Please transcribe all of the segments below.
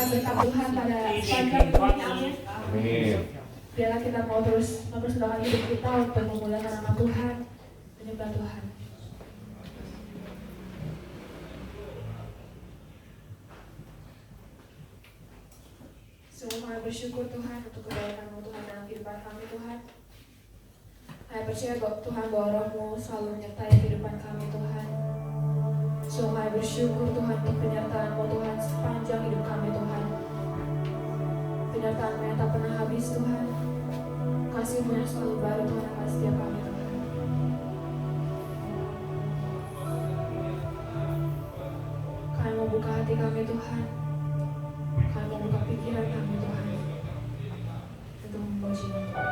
Tuhan, berkat Tuhan pada sepanjang hidup ini, amin. Amin. Biarlah kita mau terus mempersembahkan hidup kita untuk memuliakan nama Tuhan, menyembah Tuhan. Sungguh kami bersyukur Tuhan untuk kebaikan-Mu Tuhan dalam kehidupan kami Tuhan. Kami percaya Tuhan bahwa Roh-Mu selalu menyertai kehidupan kami Tuhan. Sungguh kami bersyukur Tuhan untuk penyertaan-Mu Tuhan sepanjang hidup kami Tuhan. Penyertaan-Mu yang tak pernah habis Tuhan. Kasih-Mu yang selalu baru Tuhan akan setiap kami Tuhan. Kami mau buka hati kami Tuhan. Kami mau buka pikiran kami Tuhan. Untuk memuji Tuhan.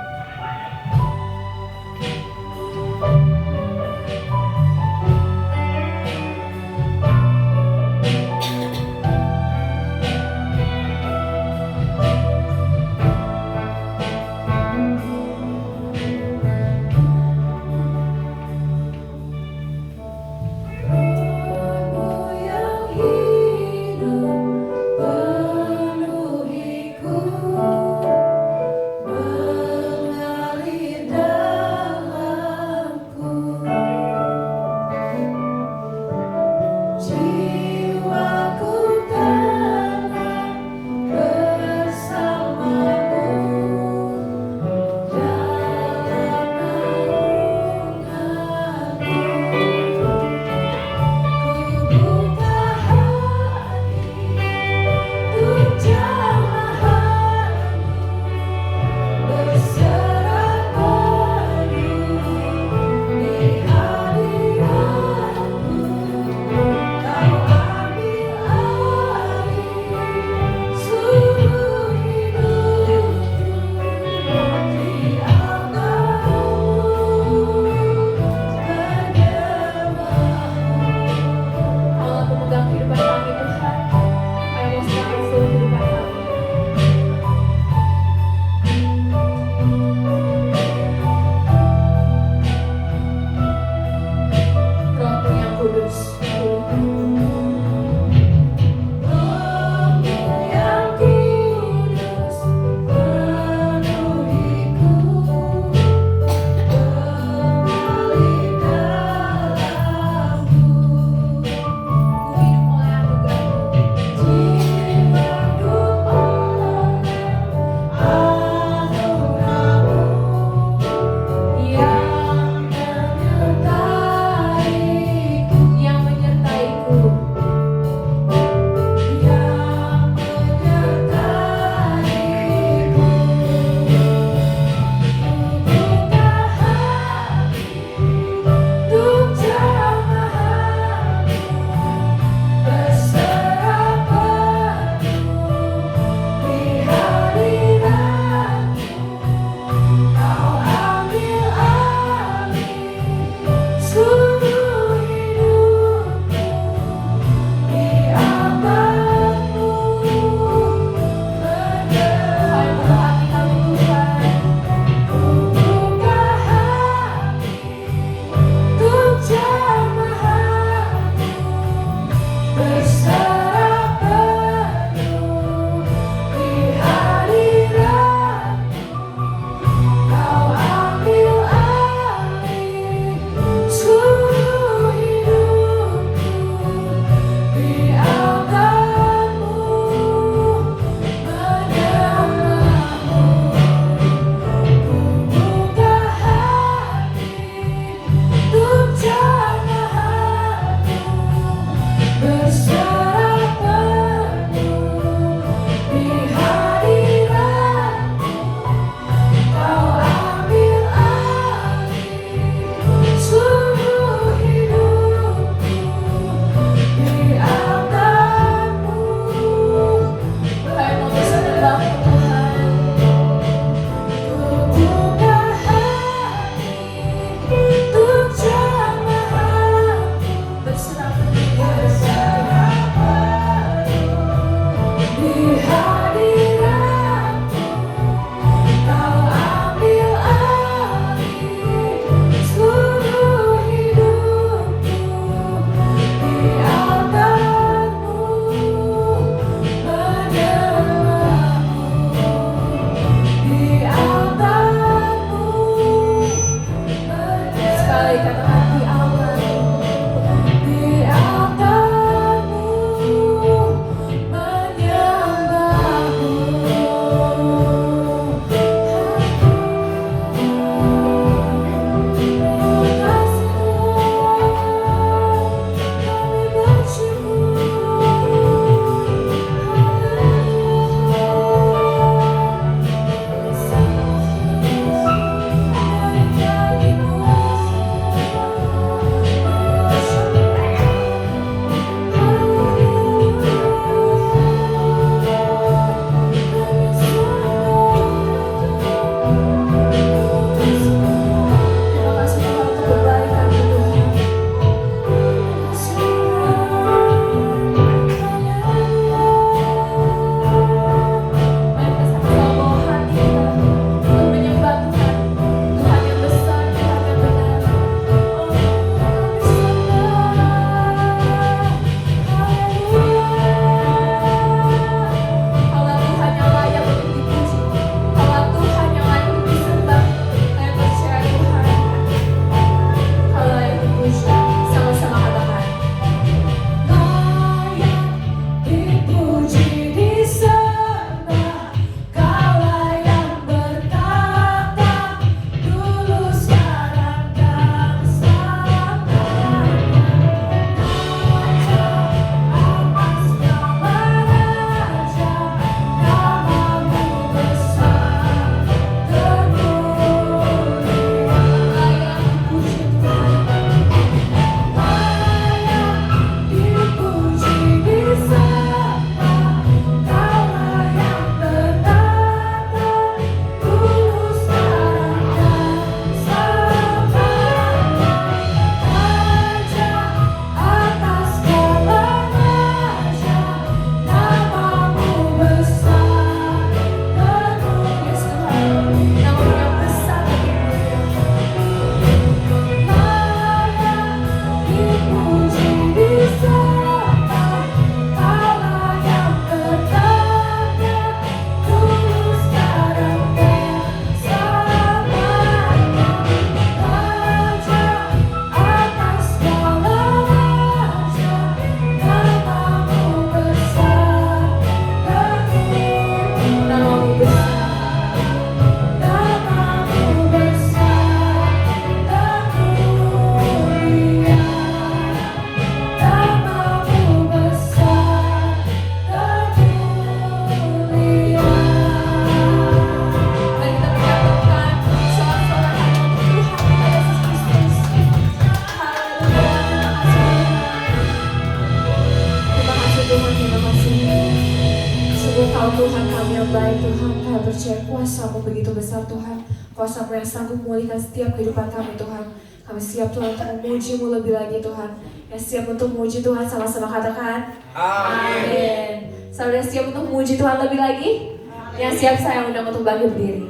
Tuhan kami yang baik Tuhan, kami percaya kuasa-Mu begitu besar Tuhan. Kuasa-Mu yang sanggup memulihkan setiap kehidupan kami Tuhan. Kami siap Tuhan untuk memuji-Mu lebih lagi Tuhan. Yang siap untuk memuji Tuhan, sama-sama katakan amin. Saudara siap untuk memuji Tuhan lebih lagi? Yang siap saya undang untuk bangkit berdiri.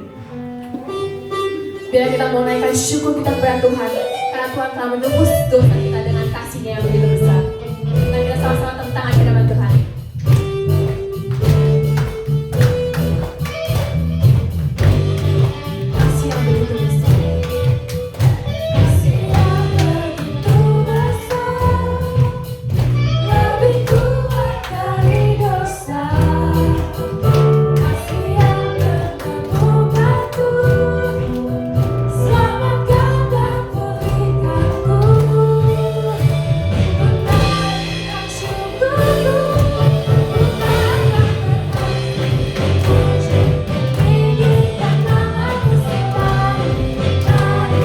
Biar kita mau naikkan syukur kita kepada Tuhan, karena Tuhan telah menebus dosa kita dengan kasih-Nya yang begitu besar. Mari kita sama-sama tepuk tangan di hadapan Tuhan. Kasih yang begitu besar. Kasih yang begitu besar, lebih kuat dari dosa. Kasih yang menemukanku, selamatkan dan pulihkanku. Menaikkan syukurku, tinggikan namamu selalu. Mari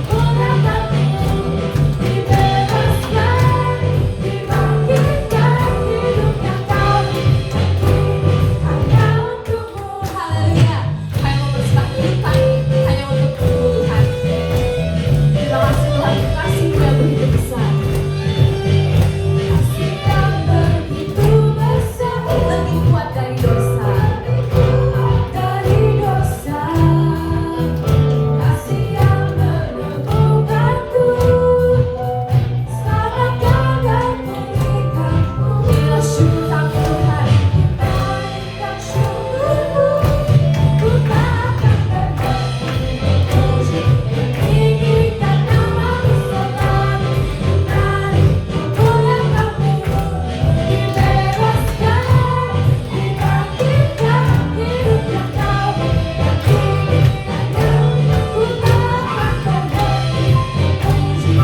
muliakanmu, dibebaskan, dibangkitkan hidup yang kau hanya untukmu. Haleluya. Kami mau bersembah kehidupan hanya untukmu Tuhan. Terima kasih Tuhan, kasih-Mu yang begitu besar. Kasih yang begitu besar, lebih kuat dari dosa. Dari dosa. Kasih yang menemukanku, selamatkan dan pulihkanku. Inilah syukur kami Tuhan. Naikkan syukurku, ku takkan berhenti. Tinggikan namamu selalu. Mari memuliakanmu, dibebaskan, dibangkitkan hidup yang kau yakini. Hanya ku takkan berhenti memuji.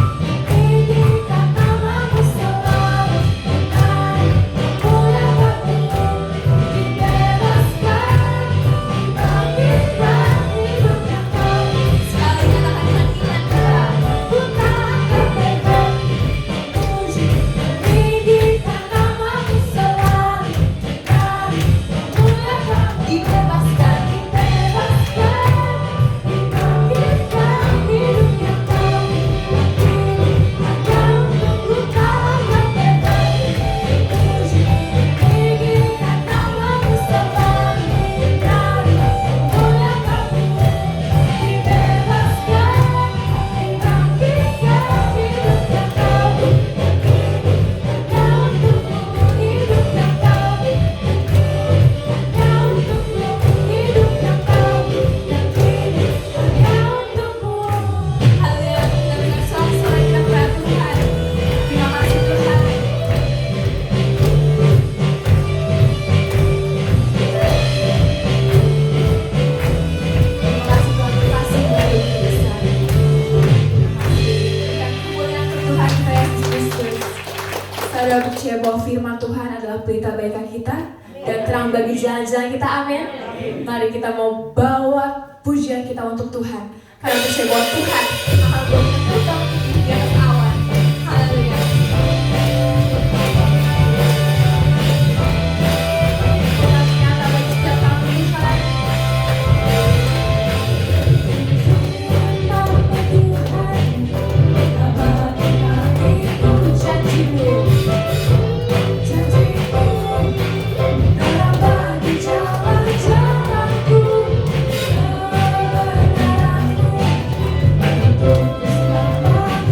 Tinggikan namamu selalu. Mari memuliakanmu, dibebaskan, dibangkitkan hidup yang kau. Sekali katakan dengan iman ku takkan berhenti memuji. Tinggikan namamu selalu. Mari memuliakanmu, dibebaskan, dibangkitkan hidup yang kau yakini. Hanya untukku takkan berhenti memuji. Tinggikan namamu selalu. Mari memuliakanmu, dibebaskan, dibangkitkan hidup yang kau yakini. Hanya untukmu hidup yang kau yakini. Hanya untukmu hidup yang kau yakini. Hanya untukmu. Haleluya. Kita berikan sorak-sorai kita kepada Tuhan. Terima kasih Tuhan. Terima kasih Tuhan, kasih-Mu yang begitu besar. Berikan kemuliaan untuk Tuhan kita Yesus Kristus. Saudara percaya bahwa firman Tuhan adalah pelita baikan kita dan terang bagi jalan-jalan kita, amin. Mari kita mau bawa pujian kita untuk Tuhan, karena percaya bahwa Tuhan akan memberikan kita di atas awan. Haleluya. Tuhan nyata bagi setiap kami Tuhan. Nama Tuhan, abadi hatiku janji-Mu. Janji-Mu terang bagi jalan-jalanku. Kebenaran-Mu untukku selamat.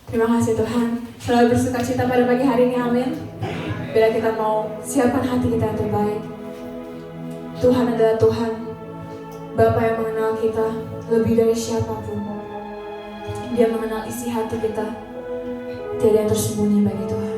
Terima kasih Tuhan. Selalu bersuka cita pada pagi hari ini, amin. Bila kita mau siapkan hati kita yang terbaik. Tuhan adalah Tuhan, Bapa yang mengenal kita lebih dari siapapun. Dia mengenal isi hati kita. Tidak ada yang tersembunyi bagi Tuhan.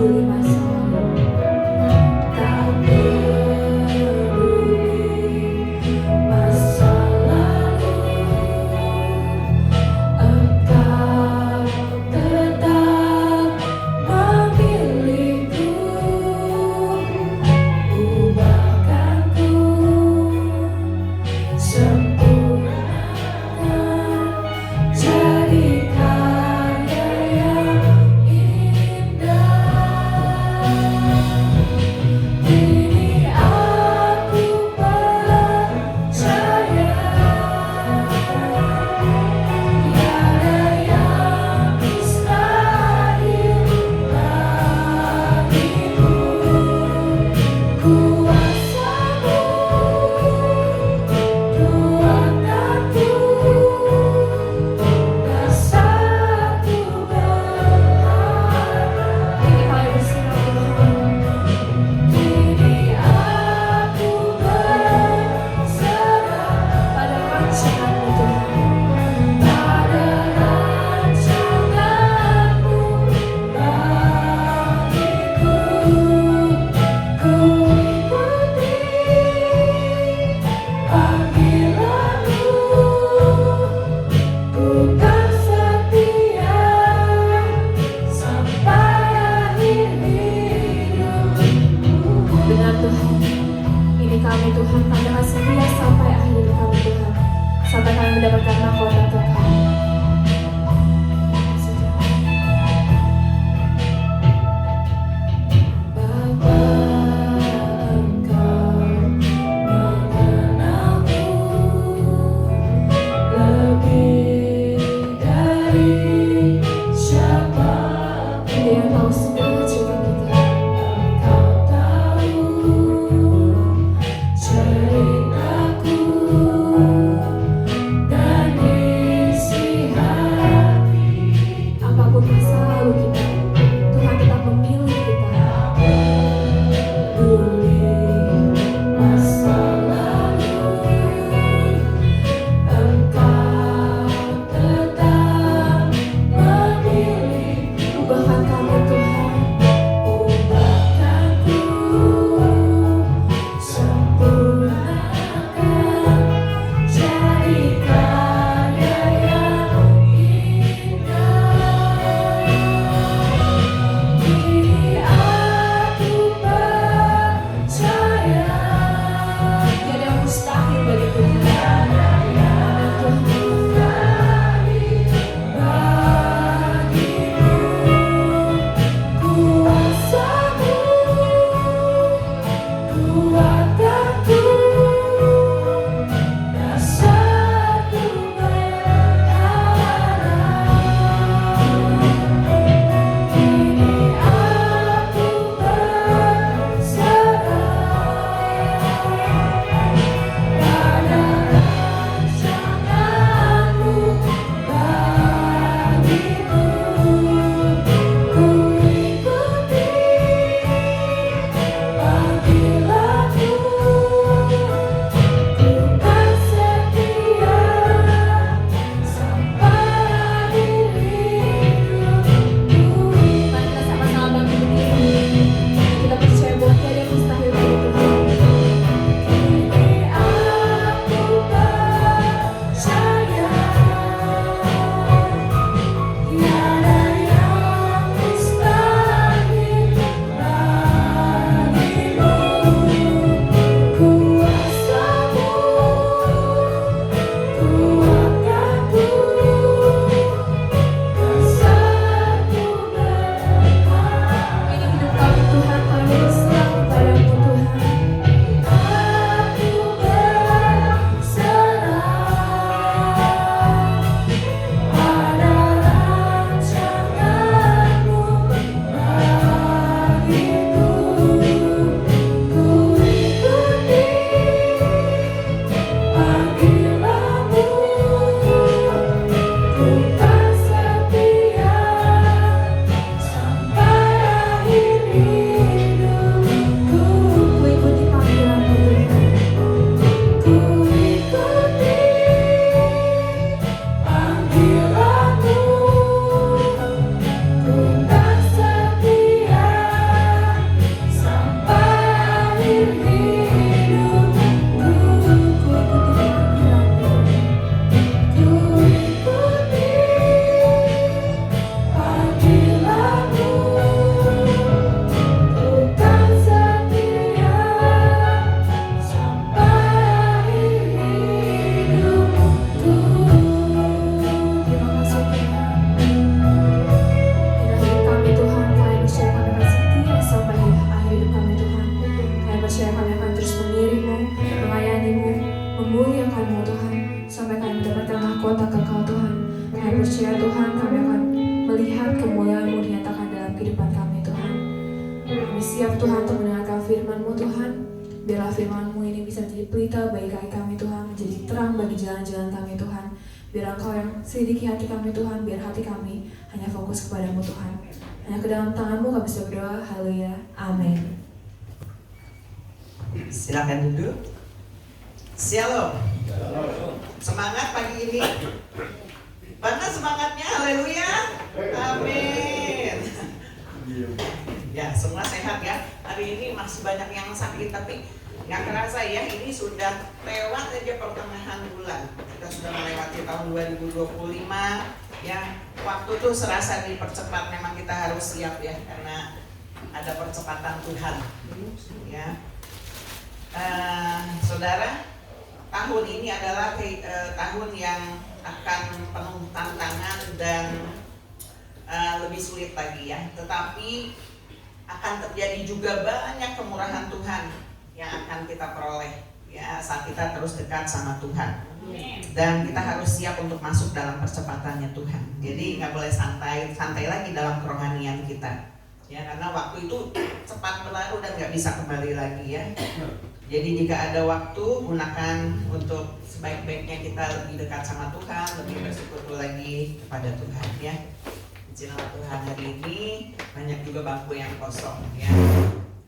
Terima kasih Tuhan. memuliakan-Mu Tuhan, sampai kami mendapatkan mahkota kekal Tuhan. Kami percaya Tuhan, kami akan melihat kemuliaan-Mu dinyatakan dalam kehidupan kami Tuhan. Kami siap Tuhan untuk mendengarkan firman-Mu Tuhan. Biarlah firman-Mu ini bisa menjadi pelita bagi kaki kami Tuhan, menjadi terang bagi jalan-jalan kami Tuhan. Biar Engkau yang selidiki hati kami Tuhan, biar hati kami hanya fokus kepada-Mu Tuhan. Hanya ke dalam tangan-Mu kami bisa berdoa, haleluya, amin. Silakan duduk. Shalom. Semangat pagi ini. Mana semangatnya? Haleluya. Amin. Ya, semua sehat ya. Hari ini masih banyak yang sakit, tapi nggak kerasa ya. Ini sudah lewat aja pertengahan bulan. Kita sudah melewati tahun 2025. Ya, waktu tuh serasa dipercepat. Memang kita harus siap ya, karena ada percepatan Tuhan. Ya. Saudara, tahun ini adalah tahun yang akan penuh tantangan dan lebih sulit lagi ya. Tetapi akan terjadi juga banyak kemurahan Tuhan yang akan kita peroleh ya saat kita terus dekat sama Tuhan. Dan kita harus siap untuk masuk dalam percepatannya Tuhan. Jadi nggak boleh santai lagi dalam kerohanian kita. Ya, karena waktu itu cepat berlalu dan nggak bisa kembali lagi ya. Jadi jika ada waktu, gunakan untuk sebaik-baiknya kita lebih dekat sama Tuhan, lebih bersekutu lagi kepada Tuhan ya. Puji nama Tuhan, hari ini banyak juga bangku yang kosong ya.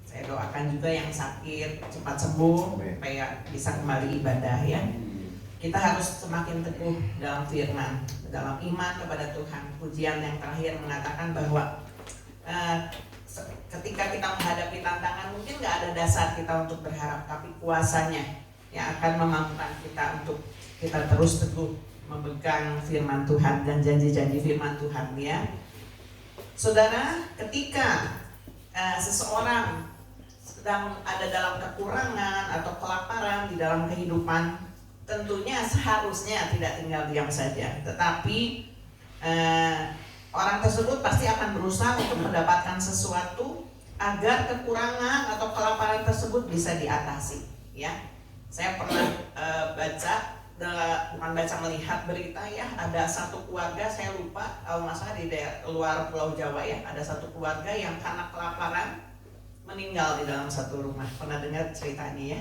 Saya doakan juga yang sakit cepat sembuh supaya bisa kembali ibadah ya. Kita harus semakin teguh dalam firman, dalam iman kepada Tuhan. Pujian yang terakhir mengatakan bahwa ketika kita menghadapi tantangan mungkin nggak ada dasar kita untuk berharap, tapi kuasanya yang akan memampukan kita untuk kita terus teguh memegang firman Tuhan dan janji-janji firman Tuhan ya. Saudara, ketika seseorang sedang ada dalam kekurangan atau kelaparan di dalam kehidupan, tentunya seharusnya tidak tinggal diam saja, tetapi orang tersebut pasti akan berusaha untuk mendapatkan sesuatu agar kekurangan atau kelaparan tersebut bisa diatasi. Ya, saya pernah melihat berita ya, ada satu keluarga, saya lupa kalau nggak salah di luar Pulau Jawa ya, ada satu keluarga yang karena kelaparan meninggal di dalam satu rumah. Pernah dengar ceritanya ya?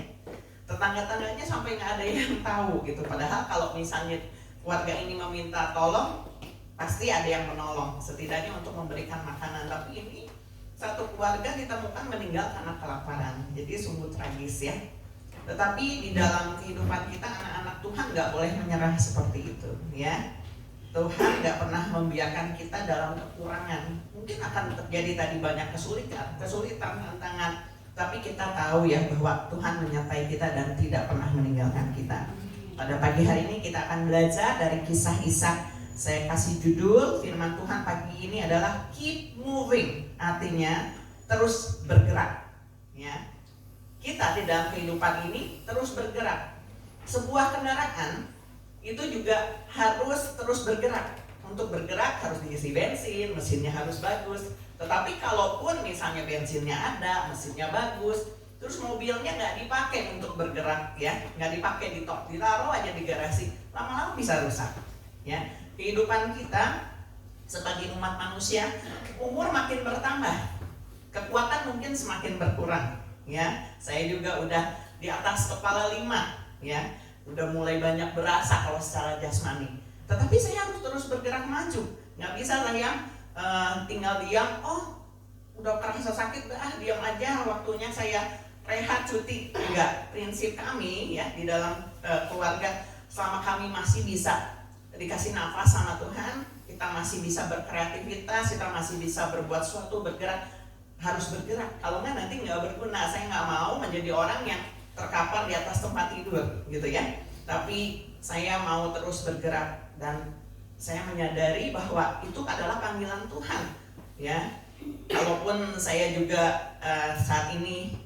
Tetangga-tangganya sampai nggak ada yang tahu gitu. Padahal kalau misalnya keluarga ini meminta tolong, pasti ada yang menolong, setidaknya untuk memberikan makanan. Tapi ini satu keluarga ditemukan meninggal karena kelaparan. Jadi sungguh tragis ya. Tetapi di dalam kehidupan kita, anak-anak Tuhan nggak boleh menyerah seperti itu ya. Tuhan nggak pernah membiarkan kita dalam kekurangan. Mungkin akan terjadi tadi banyak kesulitan, tantangan. Tapi kita tahu ya bahwa Tuhan menyertai kita dan tidak pernah meninggalkan kita. Pada pagi hari ini kita akan belajar dari kisah Ishak. Saya kasih judul firman Tuhan pagi ini adalah keep moving, artinya terus bergerak. Ya, kita di dalam kehidupan ini terus bergerak. Sebuah kendaraan itu juga harus terus bergerak. Untuk bergerak harus diisi bensin, mesinnya harus bagus. Tetapi kalaupun misalnya bensinnya ada, mesinnya bagus, terus mobilnya nggak dipakai untuk bergerak ya, nggak dipakai ditaruh aja di garasi, lama-lama bisa rusak. Ya. Kehidupan kita sebagai umat manusia, umur makin bertambah, kekuatan mungkin semakin berkurang. Ya, saya juga udah di atas kepala 5, ya, udah mulai banyak berasa kalau secara jasmani. Tetapi saya harus terus bergerak maju. Nggak bisa saya tinggal diam. Oh, udah kerasa sakit, diam aja. Waktunya saya rehat, cuti. Enggak. Prinsip kami ya di dalam keluarga, selama kami masih bisa dikasih nafas sama Tuhan, kita masih bisa berkreativitas, kita masih bisa berbuat sesuatu, bergerak, harus bergerak. Kalau nggak nanti nggak berguna. Saya nggak mau menjadi orang yang terkapar di atas tempat tidur, gitu ya. Tapi saya mau terus bergerak dan saya menyadari bahwa itu adalah panggilan Tuhan, ya. Kalaupun saya juga saat ini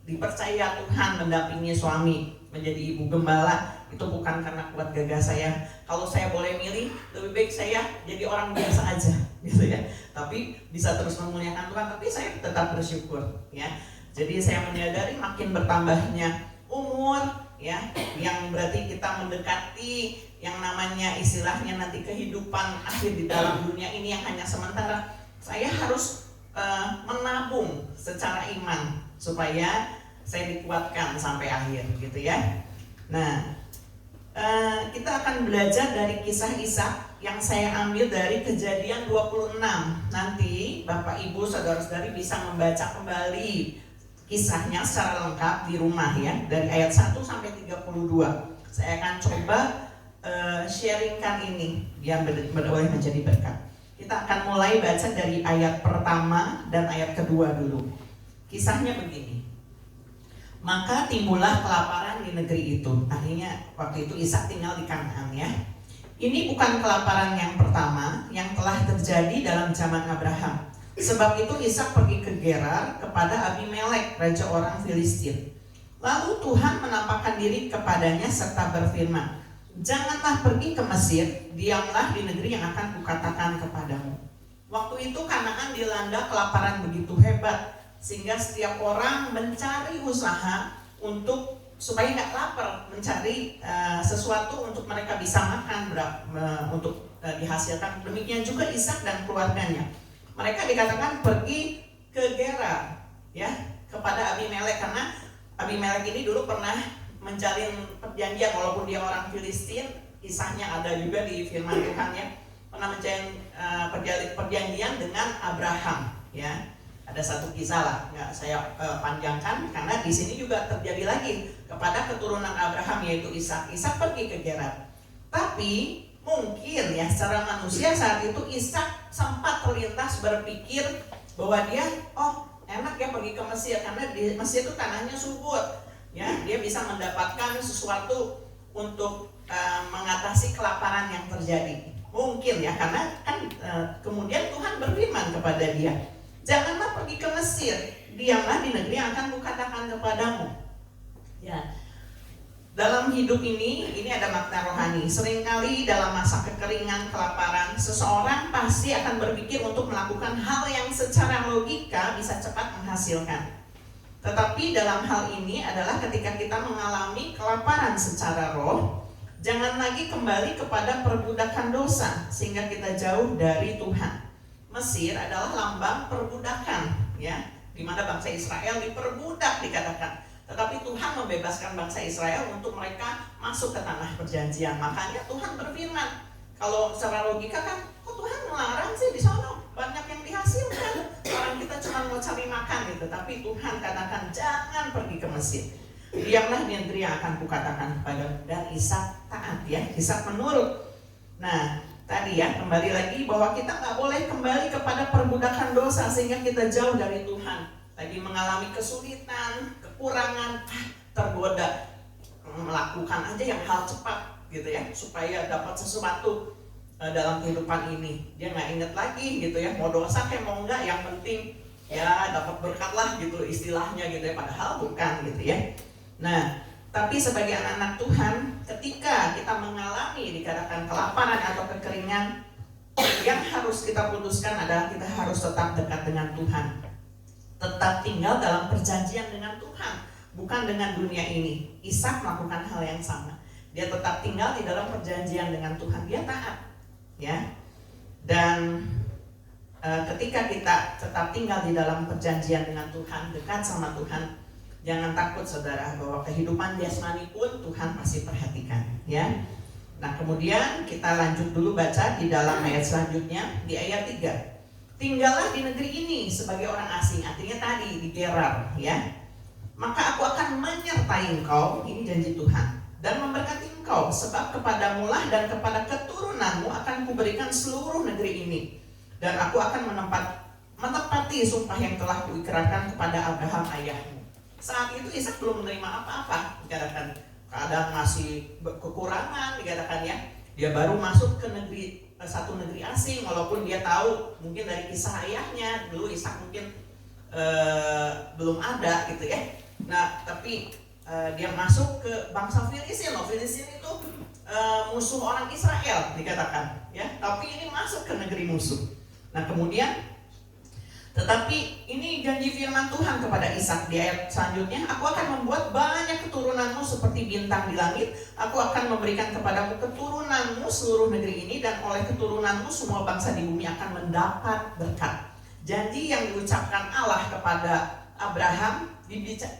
dipercaya Tuhan mendampingi suami menjadi ibu gembala, itu bukan karena kuat gagah saya. Kalau saya boleh milih, lebih baik saya jadi orang biasa aja, gitu ya. Tapi bisa terus memuliakan Tuhan, tapi saya tetap bersyukur, ya. Jadi saya menyadari makin bertambahnya umur, ya, yang berarti kita mendekati yang namanya istilahnya nanti kehidupan akhir di dalam dunia ini yang hanya sementara. Saya harus menabung secara iman supaya saya dikuatkan sampai akhir gitu ya. Nah, kita akan belajar dari kisah Ishak yang saya ambil dari Kejadian 26. Nanti Bapak Ibu saudara-saudari bisa membaca kembali kisahnya secara lengkap di rumah ya, dari ayat 1 sampai 32. Saya akan coba sharingkan ini biar boleh menjadi berkat. Kita akan mulai baca dari ayat pertama dan ayat kedua dulu. Kisahnya begini. Maka timbullah kelaparan di negeri itu. Artinya waktu itu Ishak tinggal di Kanaan ya. Ini bukan kelaparan yang pertama yang telah terjadi dalam zaman Abraham. Sebab itu Ishak pergi ke Gerar kepada Abimelek, raja orang Filistin. Lalu Tuhan menampakkan diri kepadanya serta berfirman, janganlah pergi ke Mesir, diamlah di negeri yang akan kukatakan kepadamu. Waktu itu Kanaan dilanda kelaparan begitu hebat, sehingga setiap orang mencari usaha untuk supaya nggak lapar, mencari sesuatu untuk mereka bisa makan, untuk dihasilkan. Demikian juga Ishak dan keluarganya. Mereka dikatakan pergi ke Gerar, ya, kepada Abimelek, karena Abimelek ini dulu pernah menjalin perjanjian, walaupun dia orang Filistin, kisahnya ada juga di firman Tuhan ya, pernah menjalin perjanjian dengan Abraham ya. Ada satu kisah lah, nggak saya panjangkan karena di sini juga terjadi lagi kepada keturunan Abraham yaitu Ishak. Ishak pergi ke Gerar. Tapi mungkin ya secara manusia saat itu Ishak sempat terlintas berpikir bahwa dia enak ya pergi ke Mesir karena di Mesir itu tanahnya subur. Ya, dia bisa mendapatkan sesuatu untuk mengatasi kelaparan yang terjadi. Mungkin ya, karena kan kemudian Tuhan berfirman kepada dia, janganlah pergi ke Mesir, diamlah di negeri yang akan kukatakan kepadamu. Ya, dalam hidup ini ada makna rohani. Seringkali dalam masa kekeringan, kelaparan, seseorang pasti akan berpikir untuk melakukan hal yang secara logika bisa cepat menghasilkan. Tetapi dalam hal ini adalah ketika kita mengalami kelaparan secara roh, jangan lagi kembali kepada perbudakan dosa sehingga kita jauh dari Tuhan. Mesir adalah lambang perbudakan, ya, di mana bangsa Israel diperbudak dikatakan. Tetapi Tuhan membebaskan bangsa Israel untuk mereka masuk ke tanah perjanjian. Makanya Tuhan berfirman, kalau secara logika kan, kok Tuhan melarang sih di sana? Banyak yang dihasilkan, orang kita cuma mau cari makan gitu. Tapi Tuhan katakan jangan pergi ke Mesir, diamlah di negeri yang akan kukatakan kepadamu. Dan Ishak taat ya, Ishak menurut. Nah tadi ya, kembali lagi bahwa kita nggak boleh kembali kepada perbudakan dosa sehingga kita jauh dari Tuhan. Tadi mengalami kesulitan, kekurangan, tergoda melakukan aja yang hal cepat gitu ya, supaya dapat sesuatu dalam kehidupan ini. Dia nggak inget lagi gitu ya, mau dosa kayak mau enggak, yang penting ya dapat berkat lah gitu istilahnya gitu ya, padahal bukan gitu ya. Nah, tapi sebagai anak-anak Tuhan, ketika kita mengalami dikatakan kelaparan atau kekeringan, yang harus kita putuskan adalah kita harus tetap dekat dengan Tuhan, tetap tinggal dalam perjanjian dengan Tuhan, bukan dengan dunia ini. Ishak melakukan hal yang sama, dia tetap tinggal di dalam perjanjian dengan Tuhan, dia taat ya. Dan ketika kita tetap tinggal di dalam perjanjian dengan Tuhan, dekat sama Tuhan, jangan takut saudara bahwa kehidupan jasmani pun Tuhan pasti perhatikan ya. Nah kemudian kita lanjut dulu baca di dalam ayat selanjutnya, di ayat 3. Tinggallah di negeri ini sebagai orang asing, artinya tadi di Gerar ya. Maka aku akan menyertai engkau, ini janji Tuhan, dan memberkati engkau, sebab kepadamu lah dan kepada keturunanmu akan kuberikan seluruh negeri ini, dan aku akan menepati sumpah yang telah kuikrarkan kepada Abraham ayahmu. Saat itu Ishak belum menerima apa-apa, dikatakan keadaan masih kekurangan, dikatakan ya. Dia baru masuk ke satu negeri asing, walaupun dia tahu mungkin dari kisah ayahnya dulu Ishak mungkin belum ada gitu ya. Nah tapi dia masuk ke bangsa Filistin. Filistin itu musuh orang Israel dikatakan ya, tapi ini masuk ke negeri musuh. Nah kemudian Tetapi ini janji firman Tuhan kepada Ishak di ayat selanjutnya, aku akan membuat banyak keturunanmu seperti bintang di langit, aku akan memberikan kepadamu keturunanmu seluruh negeri ini, dan oleh keturunanmu semua bangsa di bumi akan mendapat berkat. Janji yang diucapkan Allah kepada Abraham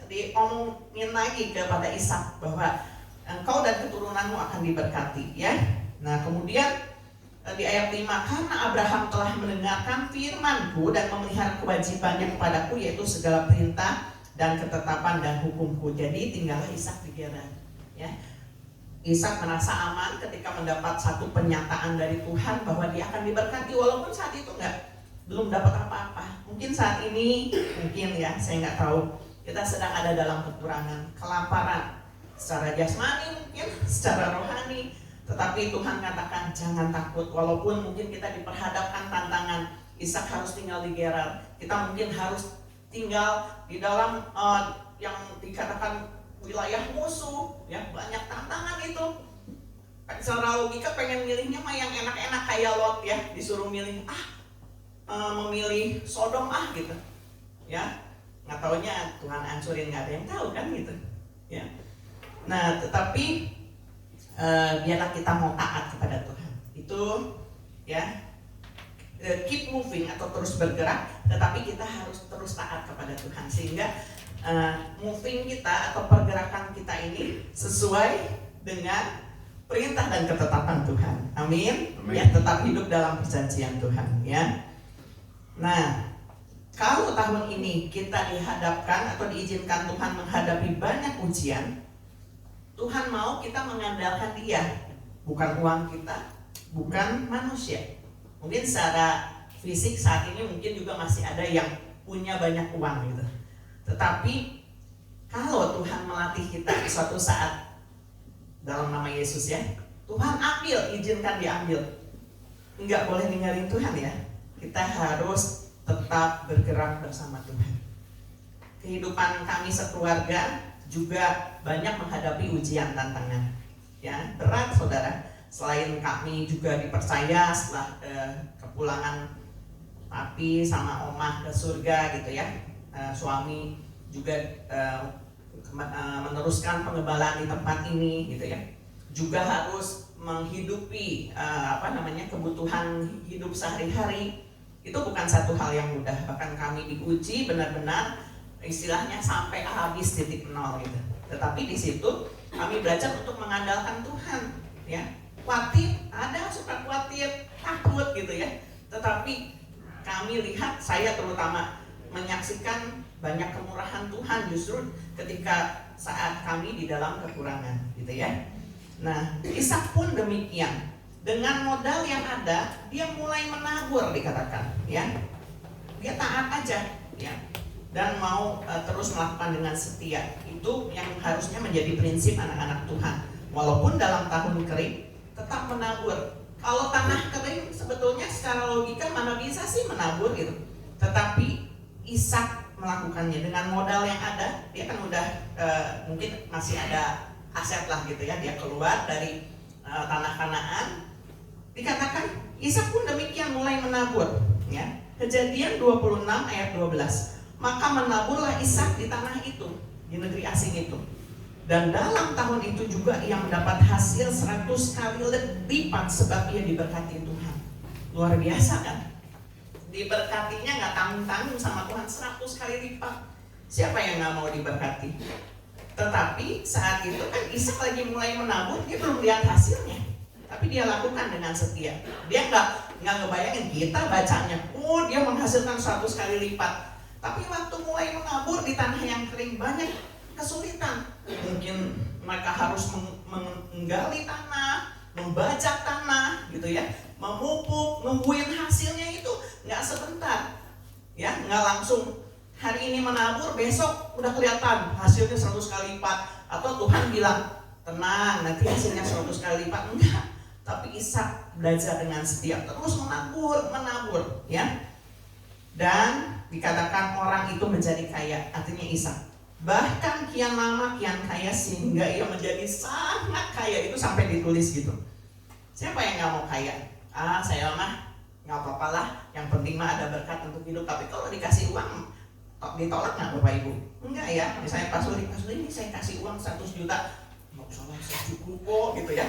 diomongin lagi kepada Ishak bahwa engkau dan keturunanmu akan diberkati, ya. Nah, kemudian di ayat 5, karena Abraham telah mendengarkan firman-Ku dan memelihara kewajibannya kepadaku, yaitu segala perintah dan ketetapan dan hukum-Ku. Jadi tinggallah Ishak di Gerar, ya. Ishak merasa aman ketika mendapat satu penyataan dari Tuhan bahwa dia akan diberkati, walaupun saat itu belum dapat apa-apa. Mungkin saat ini, ya, saya nggak tahu, kita sedang ada dalam kekurangan, kelaparan, secara jasmani mungkin, secara rohani. Tetapi Tuhan katakan jangan takut, walaupun mungkin kita diperhadapkan tantangan. Ishak harus tinggal di Gerar, kita mungkin harus tinggal di dalam yang dikatakan wilayah musuh, ya, banyak tantangan itu. Secara logika pengen milihnya mah yang enak-enak kayak Lot, ya, disuruh milih memilih Sodom gitu, ya. Nggak taunya Tuhan hancurin, nggak ada yang tahu kan gitu, ya. Nah, tetapi biarlah kita mau taat kepada Tuhan. Itu, ya, keep moving atau terus bergerak, tetapi kita harus terus taat kepada Tuhan sehingga moving kita atau pergerakan kita ini sesuai dengan perintah dan ketetapan Tuhan. Amin. Ya, tetap hidup dalam perjanjian Tuhan, ya. Nah, kalau tahun ini kita dihadapkan atau diizinkan Tuhan menghadapi banyak ujian, Tuhan mau kita mengandalkan Dia, bukan uang kita, bukan manusia. Mungkin secara fisik saat ini mungkin juga masih ada yang punya banyak uang gitu. Tetapi kalau Tuhan melatih kita suatu saat dalam nama Yesus, ya, Tuhan ambil, izinkan diambil. Enggak boleh ninggalin Tuhan, ya. Kita harus tetap bergerak bersama Tuhan. Kehidupan kami sekeluarga juga banyak menghadapi ujian tantangan, ya, berat saudara. Selain kami juga dipercaya setelah kepulangan papi sama omah ke surga gitu, ya, suami juga meneruskan pengembalaan di tempat ini gitu, ya, juga harus menghidupi kebutuhan hidup sehari-hari. Itu bukan satu hal yang mudah, bahkan kami diuji benar-benar istilahnya sampai habis titik nol gitu. Tetapi di situ kami belajar untuk mengandalkan Tuhan, ya. Khawatir, ada suka khawatir, takut gitu, ya. Tetapi kami lihat, saya terutama menyaksikan banyak kemurahan Tuhan justru ketika saat kami di dalam kekurangan gitu, ya. Nah, Ishak pun demikian. Dengan modal yang ada, dia mulai menabur dikatakan, ya. Dia taat aja, ya. Dan mau terus melakukan dengan setia. Itu yang harusnya menjadi prinsip anak-anak Tuhan. Walaupun dalam tahun kering, tetap menabur. Kalau tanah kering sebetulnya secara logika mana bisa sih menabur gitu. Tetapi Ishak melakukannya dengan modal yang ada. Dia kan udah mungkin masih ada aset lah gitu, ya. Dia keluar dari tanah Kanaan. Dikatakan Ishak pun demikian mulai menabur, ya. Kejadian 26 ayat 12. Maka menaburlah Ishak di tanah itu, di negeri asing itu. Dan dalam tahun itu juga ia mendapat hasil 100 kali lipat sebab ia diberkati Tuhan. Luar biasa kan? Diberkatinya nggak tanggung-tanggung sama Tuhan, 100 kali lipat. Siapa yang nggak mau diberkati? Tetapi saat itu kan Ishak lagi mulai menabur, dia belum lihat hasilnya. Tapi dia lakukan dengan setia. Dia nggak ngebayangin kita bacanya, dia menghasilkan 100 kali lipat. Tapi waktu mulai menabur di tanah yang kering banyak kesulitan. Mungkin mereka harus menggali tanah, membajak tanah, gitu, ya, memupuk, nungguin hasilnya itu nggak sebentar, ya, nggak langsung hari ini menabur, besok udah kelihatan hasilnya 100 kali lipat. Atau Tuhan bilang tenang, nanti hasilnya 100 kali lipat, enggak. Tapi Ishak belajar dengan setia terus menabur, ya. Dan dikatakan orang itu menjadi kaya, artinya Ishak. Bahkan kian lama kian kaya sehingga ia menjadi sangat kaya. Itu sampai ditulis gitu. Siapa yang gak mau kaya? Saya mah nggak apa-apa lah, yang penting mah ada berkat untuk hidup. Tapi kalau dikasih uang ditolak nggak Bapak Ibu? Enggak ya. Misalnya Pak Suri ini saya kasih uang 100 juta, nggak usah lah, saya cukup kok gitu ya.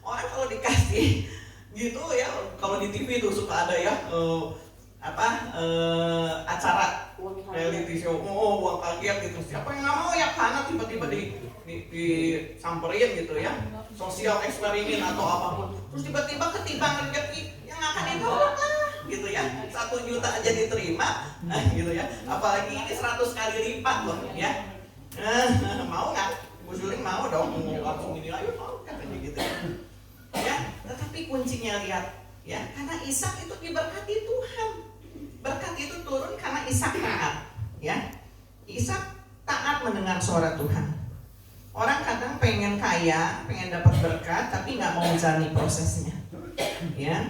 Orang kalau dikasih gitu ya, kalau di TV tuh suka ada ya acara reality show, uang kaget gitu. Siapa yang nggak mau ya, karena tiba-tiba disamperin gitu ya, sosial eksperimen atau apapun, terus tiba-tiba ketimbang rezeki yang akan ditolak lah gitu ya. 1 juta aja diterima gitu ya, apalagi ini 100 kali lipat loh ya. Mau nggak? Bu Suling mau dong, mau langsung ini, ayo mau katanya gitu ya. Tetapi kuncinya lihat ya, karena Ishak itu diberkati Tuhan. Berkat itu turun karena Ishak taat ya. Ishak taat mendengar suara Tuhan. Orang kadang pengen kaya, pengen dapat berkat, tapi nggak mau menjalani prosesnya ya.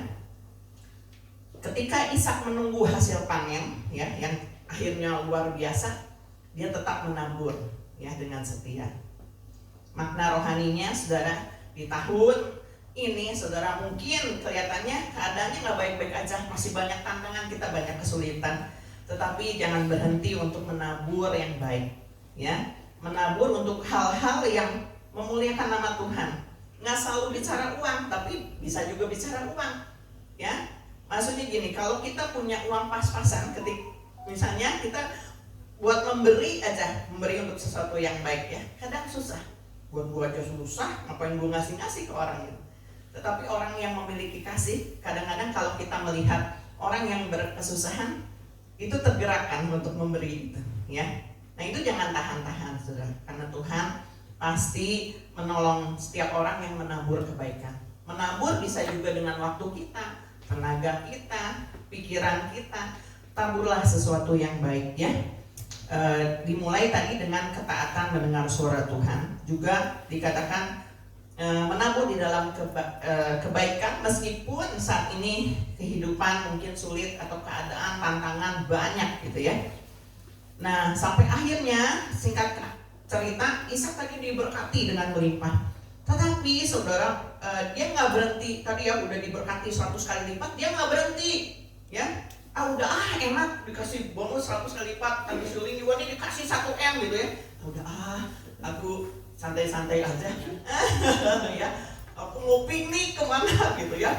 Ketika Ishak menunggu hasil panen ya, yang akhirnya luar biasa, dia tetap menabur ya dengan setia. Makna rohaninya saudara, di tahun ini saudara mungkin kelihatannya keadaannya nggak baik-baik aja, masih banyak tantangan, kita banyak kesulitan. Tetapi jangan berhenti untuk menabur yang baik ya. Menabur untuk hal-hal yang memuliakan nama Tuhan. Nggak selalu bicara uang, tapi bisa juga bicara uang ya. Maksudnya gini, kalau kita punya uang pas-pasan, misalnya kita buat memberi aja, memberi untuk sesuatu yang baik ya, kadang susah. Buat gua aja susah, ngapain gua ngasih-ngasih ke orang itu. Tetapi orang yang memiliki kasih, kadang-kadang kalau kita melihat orang yang berkesusahan, itu tergerakkan untuk memberi itu ya. Nah itu jangan tahan-tahan saudara, karena Tuhan pasti menolong setiap orang yang menabur kebaikan. Menabur bisa juga dengan waktu kita, tenaga kita, pikiran kita. Taburlah sesuatu yang baik ya. Dimulai tadi dengan ketaatan mendengar suara Tuhan. Juga dikatakan menabur di dalam kebaikan, meskipun saat ini kehidupan mungkin sulit atau keadaan tantangan banyak gitu ya. Nah sampai akhirnya singkat cerita, Ishak tadi diberkati dengan melimpah. Tetapi saudara, dia nggak berhenti. Tadi ya udah diberkati 100 kali lipat, dia nggak berhenti ya. Udah enak, dikasih bonus 100 kali lipat, tapi Suling juga nih dikasih 1M gitu ya. Udah aku santai-santai aja ya, aku mau piknik kemana gitu ya,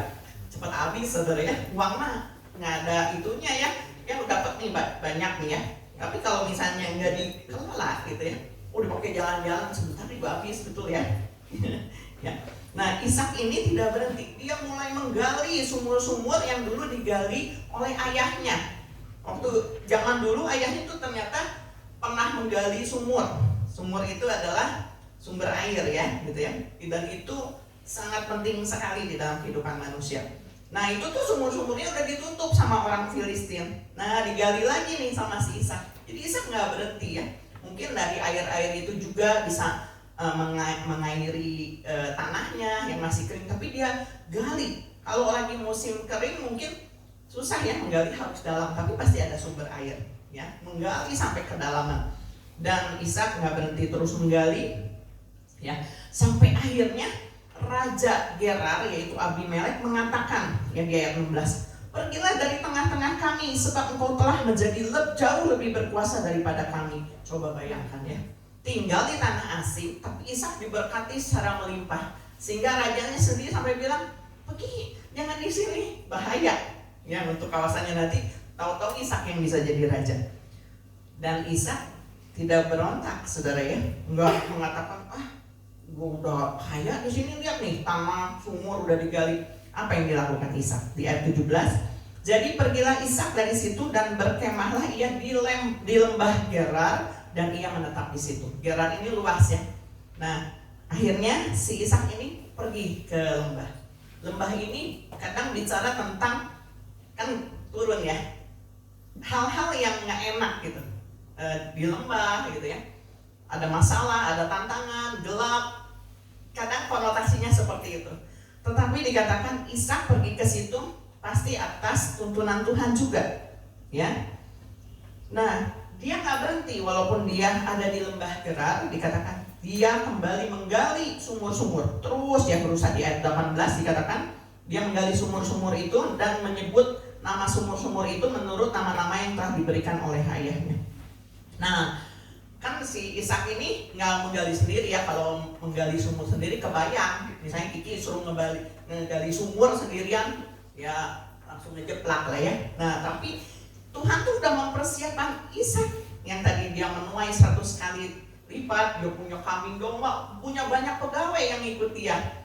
cepat habis saudara ya. Uang mah nggak ada itunya ya, yang dapat nih banyak nih ya. Tapi kalau misalnya nggak dikelola gitu ya, udah pakai jalan-jalan sebentar juga habis, betul ya. Ya. Nah Ishak ini tidak berhenti, dia mulai menggali sumur-sumur yang dulu digali oleh ayahnya. Waktu zaman dulu ayahnya itu ternyata pernah menggali sumur. Sumur itu adalah sumber air ya, gitu ya. Dan itu sangat penting sekali di dalam kehidupan manusia. Nah itu tuh sumur-sumurnya udah ditutup sama orang Filistin. Nah digali lagi nih sama si Ishak. Jadi Ishak nggak berhenti ya. Mungkin dari air-air itu juga bisa mengairi tanahnya yang masih kering. Tapi dia gali. Kalau lagi musim kering mungkin susah ya menggali, harus dalam. Tapi pasti ada sumber air ya. Menggali sampai kedalaman. Dan Ishak nggak berhenti terus menggali ya. Sampai akhirnya Raja Gerar yaitu Abimelek mengatakan ya di ayat 16, pergilah dari tengah-tengah kami sebab engkau telah menjadi jauh lebih berkuasa daripada kami. Coba bayangkan ya, tinggal di tanah asing tapi Ishak diberkati secara melimpah, sehingga rajanya sendiri sampai bilang, pergi jangan di sini, bahaya ya untuk kawasannya nanti. Tahu-tahu Ishak yang bisa jadi raja. Dan Ishak tidak berontak saudara ya, enggak mengatakan gue udah kaya di sini, lihat nih tanah sumur udah digali. Apa yang dilakukan Ishak? Di ayat 17, jadi pergilah Ishak dari situ dan berkemahlah ia di lembah Gerar dan ia menetap di situ. Gerar ini luas ya. Nah akhirnya si Ishak ini pergi ke lembah. Lembah ini kadang bicara tentang, kan turun ya, hal-hal yang nggak enak gitu di lembah gitu ya. Ada masalah, ada tantangan, gelap. Kadang konotasinya seperti itu. Tetapi dikatakan Ishak pergi ke situ pasti atas tuntunan Tuhan juga, ya. Nah, dia nggak berhenti walaupun dia ada di lembah Gerar. Dikatakan dia kembali menggali sumur-sumur. Terus dia berusaha. Di ayat 18 dikatakan Dia menggali sumur-sumur itu dan menyebut nama sumur-sumur itu menurut nama-nama yang telah diberikan oleh ayahnya. Nah, kan si Ishak ini nggak menggali sendiri ya. Kalau menggali sumur sendiri kebayang, misalnya Kiki suruh ngegali sumur sendirian, ya langsung ngejeplak lah ya. Nah, tapi Tuhan tuh udah mempersiapkan Ishak yang tadi dia menuai 100 kali lipat, dia punya kambing domba, punya banyak pegawai yang ikut dia.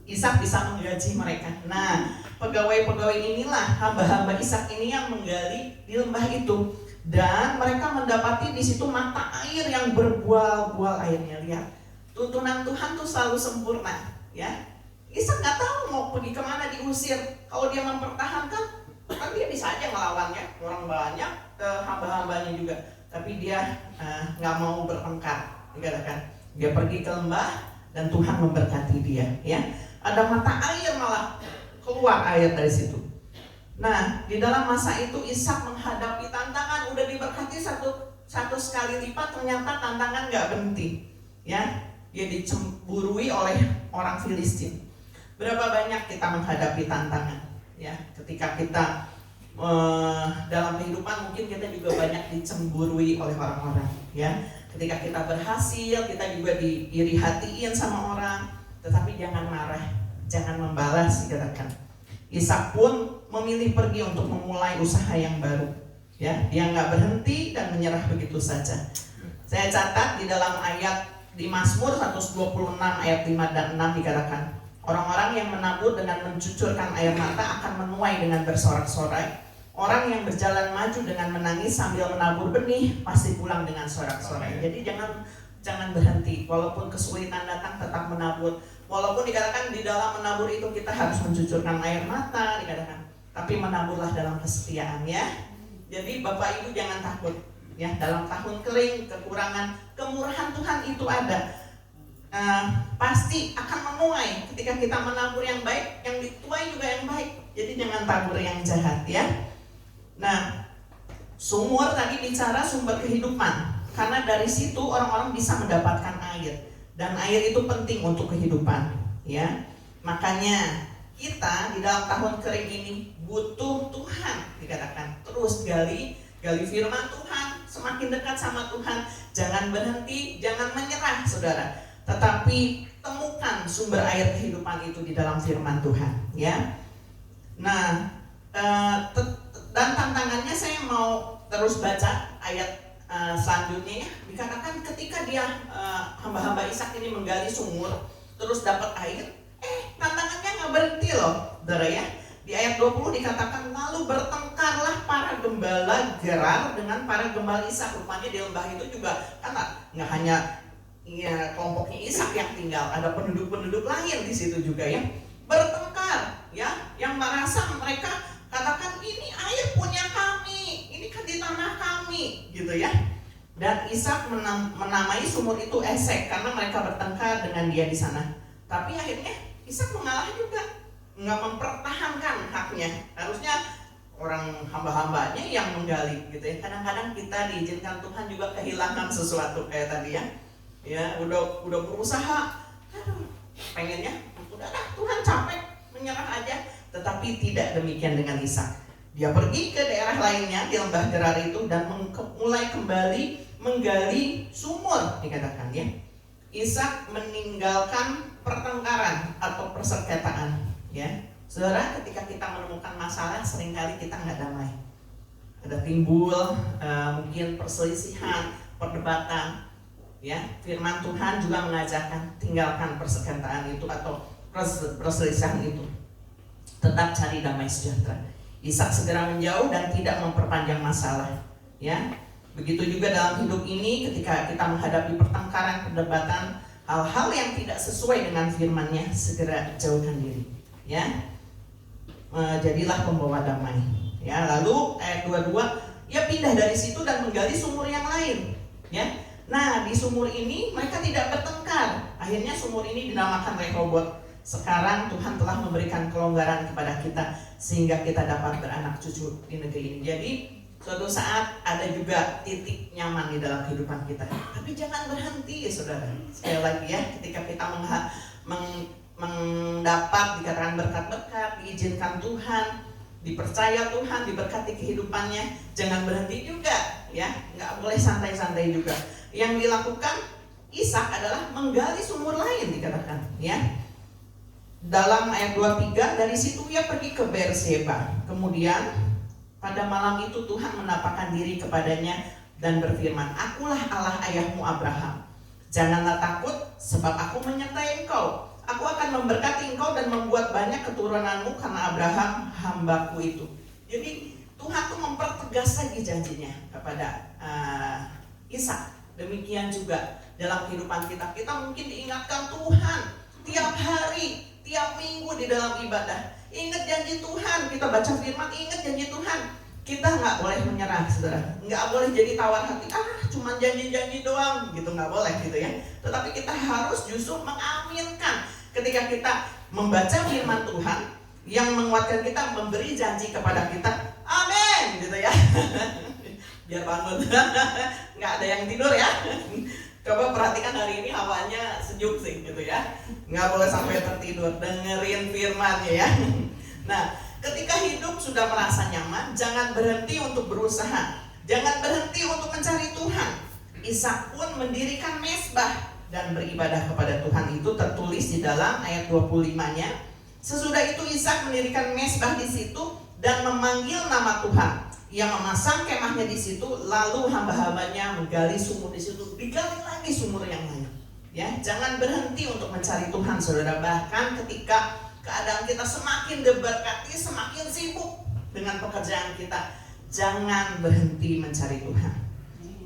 Ishak bisa menggaji mereka. Nah, pegawai-pegawai inilah, hamba-hamba Ishak ini yang menggali di lembah itu, dan mereka mendapati di situ mata air yang berbual-bual airnya. Lihat, tuntunan Tuhan tuh selalu sempurna, ya. Ishak nggak tahu mau pergi kemana, diusir. Kalau dia mempertahankan, kan dia bisa aja melawannya, orang banyak, hamba-hambanya juga. Tapi dia nggak mau bertengkar, dikatakan. Dia pergi ke lembah dan Tuhan memberkati dia, ya. Ada mata air, malah keluar air dari situ. Nah, di dalam masa itu Ishak menghadapi tantangan, udah diberkati satu sekali lipat, ternyata tantangan nggak berhenti, ya. Dia dicemburui oleh orang Filistin. Berapa banyak kita menghadapi tantangan, ya. Ketika kita dalam kehidupan mungkin kita juga banyak dicemburui oleh orang-orang, ya. Ketika kita berhasil, kita juga diiri hatiin sama orang. Tetapi jangan marah, jangan membalas, dikatakan. Ishak pun memilih pergi untuk memulai usaha yang baru, ya. Dia nggak berhenti dan menyerah begitu saja. Saya catat di dalam ayat di Mazmur 126 ayat 5 dan 6 dikatakan, orang-orang yang menabur dengan mencucurkan air mata akan menuai dengan bersorak-sorai. Orang yang berjalan maju dengan menangis sambil menabur benih pasti pulang dengan sorak-sorai. Jadi jangan berhenti, walaupun kesulitan datang tetap menabur. Walaupun dikatakan di dalam menabur itu kita harus mencucurkan air mata, dikatakan, tapi menaburlah dalam kesetiaan, ya. Jadi Bapak Ibu jangan takut, ya. Dalam tahun kering, kekurangan, kemurahan Tuhan itu ada. Pasti akan menuai ketika kita menabur yang baik, yang dituai juga yang baik. Jadi jangan tabur yang jahat, ya. Nah, sumur tadi bicara sumber kehidupan, karena dari situ orang-orang bisa mendapatkan air. Dan air itu penting untuk kehidupan, ya. Makanya kita di dalam tahun kering ini butuh Tuhan, dikatakan. Terus gali firman Tuhan, semakin dekat sama Tuhan. Jangan berhenti, jangan menyerah, saudara. Tetapi temukan sumber air kehidupan itu di dalam firman Tuhan, ya. Nah, dan tantangannya saya mau terus baca ayat selanjutnya, ya. Dikatakan ketika dia hamba-hamba Ishak ini menggali sumur terus dapat air, tantangannya nggak berhenti loh, saudara, ya. Di ayat 20 dikatakan, lalu bertengkarlah para gembala Gerar dengan para gembala Ishak. Rupanya di lembah itu juga kan nggak hanya kelompoknya Ishak yang tinggal, ada penduduk-penduduk lain di situ juga, ya. Bertengkar, ya, yang merasa mereka katakan ini air punya kami, ini kan di tanah kami, gitu, ya. Dan Ishak menamai sumur itu Esek karena mereka bertengkar dengan dia di sana. Tapi akhirnya Ishak mengalah juga, nggak mempertahankan haknya. Harusnya orang hamba-hambanya yang menggali, gitu, ya. Kadang-kadang kita diizinkan Tuhan juga kehilangan sesuatu kayak tadi, ya. Ya, udah berusaha, pengennya udahlah Tuhan capek, menyerah aja. Tetapi tidak demikian dengan Ishak. Dia pergi ke daerah lainnya di lembah Gerar itu dan mulai kembali menggali sumur, dikatakan, ya. Ishak meninggalkan pertengkaran atau persengketaan, ya. Saudara, ketika kita menemukan masalah, seringkali kita nggak damai. Ada timbul mungkin perselisihan, perdebatan, ya. Firman Tuhan juga mengajarkan tinggalkan persengketaan itu atau perselisihan itu. Tetap cari damai sejahtera. Ishak segera menjauh dan tidak memperpanjang masalah, ya. Begitu juga dalam hidup ini, ketika kita menghadapi pertengkaran, perdebatan, hal-hal yang tidak sesuai dengan firman-Nya, segera jauhkan diri, ya. Jadilah pembawa damai, ya. Lalu ayat 22, ia pindah dari situ dan menggali sumur yang lain, ya. Nah, di sumur ini mereka tidak bertengkar. Akhirnya sumur ini dinamakan Rehobot. Sekarang Tuhan telah memberikan kelonggaran kepada kita sehingga kita dapat beranak cucu di negeri ini. Jadi suatu saat ada juga titik nyaman di dalam kehidupan kita. Tapi jangan berhenti, ya, saudara. Sekali lagi, ya, ketika kita mendapat dikatakan berkat-berkat, diizinkan Tuhan, dipercaya Tuhan, diberkati kehidupannya, jangan berhenti juga ya, nggak boleh santai-santai juga. Yang dilakukan Ishak adalah menggali sumur lain dikatakan ya. Dalam ayat 23, dari situ ia pergi ke Berseba. Kemudian pada malam itu Tuhan menampakkan diri kepadanya dan berfirman, "Akulah Allah ayahmu Abraham. Janganlah takut, sebab aku menyertai engkau. Aku akan memberkati engkau dan membuat banyak keturunanmu karena Abraham hambaku itu." Jadi Tuhan tuh mempertegas lagi janjinya kepada Ishak. Demikian juga dalam kehidupan kita. Kita mungkin diingatkan Tuhan tiap hari, tiap minggu di dalam ibadah. Ingat janji Tuhan, kita baca firman, ingat janji Tuhan. Kita nggak boleh menyerah, saudara. Nggak boleh jadi tawar hati. Cuma janji-janji doang, gitu nggak boleh gitu ya. Tetapi kita harus justru mengaminkan ketika kita membaca firman Tuhan yang menguatkan kita, memberi janji kepada kita. Amin, gitu ya. Biar bangun. Nggak ada yang tidur ya. Coba perhatikan hari ini hawanya sejuk sih gitu ya. Nggak boleh sampai tertidur, dengerin firman ya. Nah, ketika hidup sudah merasa nyaman, jangan berhenti untuk berusaha. Jangan berhenti untuk mencari Tuhan. Ishak pun mendirikan mezbah dan beribadah kepada Tuhan. Itu tertulis di dalam ayat 25-nya. Sesudah itu Ishak mendirikan mezbah di situ dan memanggil nama Tuhan. Ia memasang kemahnya di situ, lalu hamba-hambanya menggali sumur di situ, digali lagi sumur yang lain. Ya, jangan berhenti untuk mencari Tuhan, saudara. Bahkan ketika keadaan kita semakin diberkati, semakin sibuk dengan pekerjaan kita, jangan berhenti mencari Tuhan.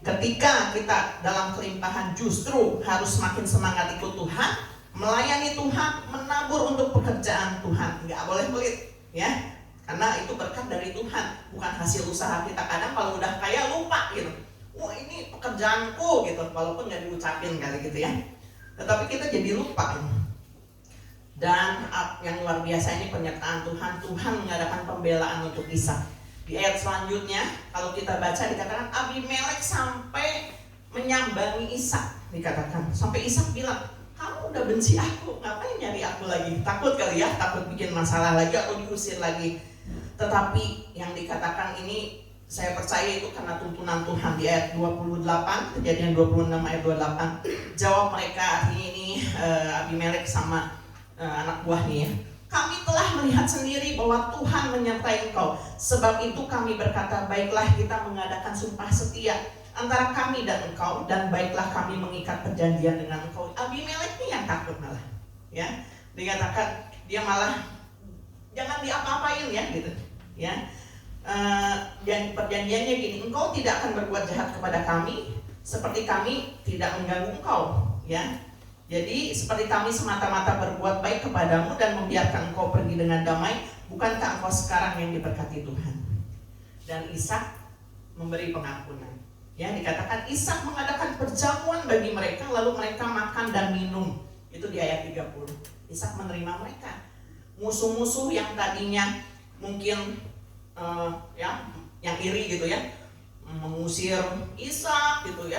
Ketika kita dalam kelimpahan, justru harus semakin semangat ikut Tuhan, melayani Tuhan, menabur untuk pekerjaan Tuhan. Nggak boleh pelit, ya. Karena itu berkat dari Tuhan, bukan hasil usaha kita. Kadang kalau udah kaya lupa gitu. Wah, ini pekerjaanku gitu, walaupun nggak diucapin kali gitu ya. Tetapi kita jadi lupa. Dan yang luar biasa ini penyertaan Tuhan. Tuhan mengadakan pembelaan untuk Ishak. Di ayat selanjutnya, kalau kita baca dikatakan Abimelek sampai menyambangi Ishak, dikatakan. Sampai Ishak bilang, "Kamu udah benci aku, ngapain nyari aku lagi?" Takut kali ya, takut bikin masalah lagi atau diusir lagi. Tetapi yang dikatakan ini saya percaya itu karena tuntunan Tuhan. Di ayat 28, Kejadian 26 ayat 28, jawab mereka, artinya ini Abimelek sama anak buahnya ya, "Kami telah melihat sendiri bahwa Tuhan menyertai engkau. Sebab itu kami berkata, baiklah kita mengadakan sumpah setia antara kami dan engkau, dan baiklah kami mengikat perjanjian dengan engkau." Abimelek ini yang takut malah ya. Dikatakan dia malah jangan diapa-apain ya gitu ya. Dan perjanjiannya gini, engkau tidak akan berbuat jahat kepada kami seperti kami tidak mengganggu engkau ya. Jadi seperti kami semata-mata berbuat baik kepadamu dan membiarkan engkau pergi dengan damai, bukankah engkau sekarang yang diberkati Tuhan? Dan Ishak memberi pengampunan. Ya, dikatakan Ishak mengadakan perjamuan bagi mereka, lalu mereka makan dan minum. Itu di ayat 30. Ishak menerima mereka. Musuh-musuh yang tadinya mungkin yang iri gitu ya, mengusir Ishak gitu ya,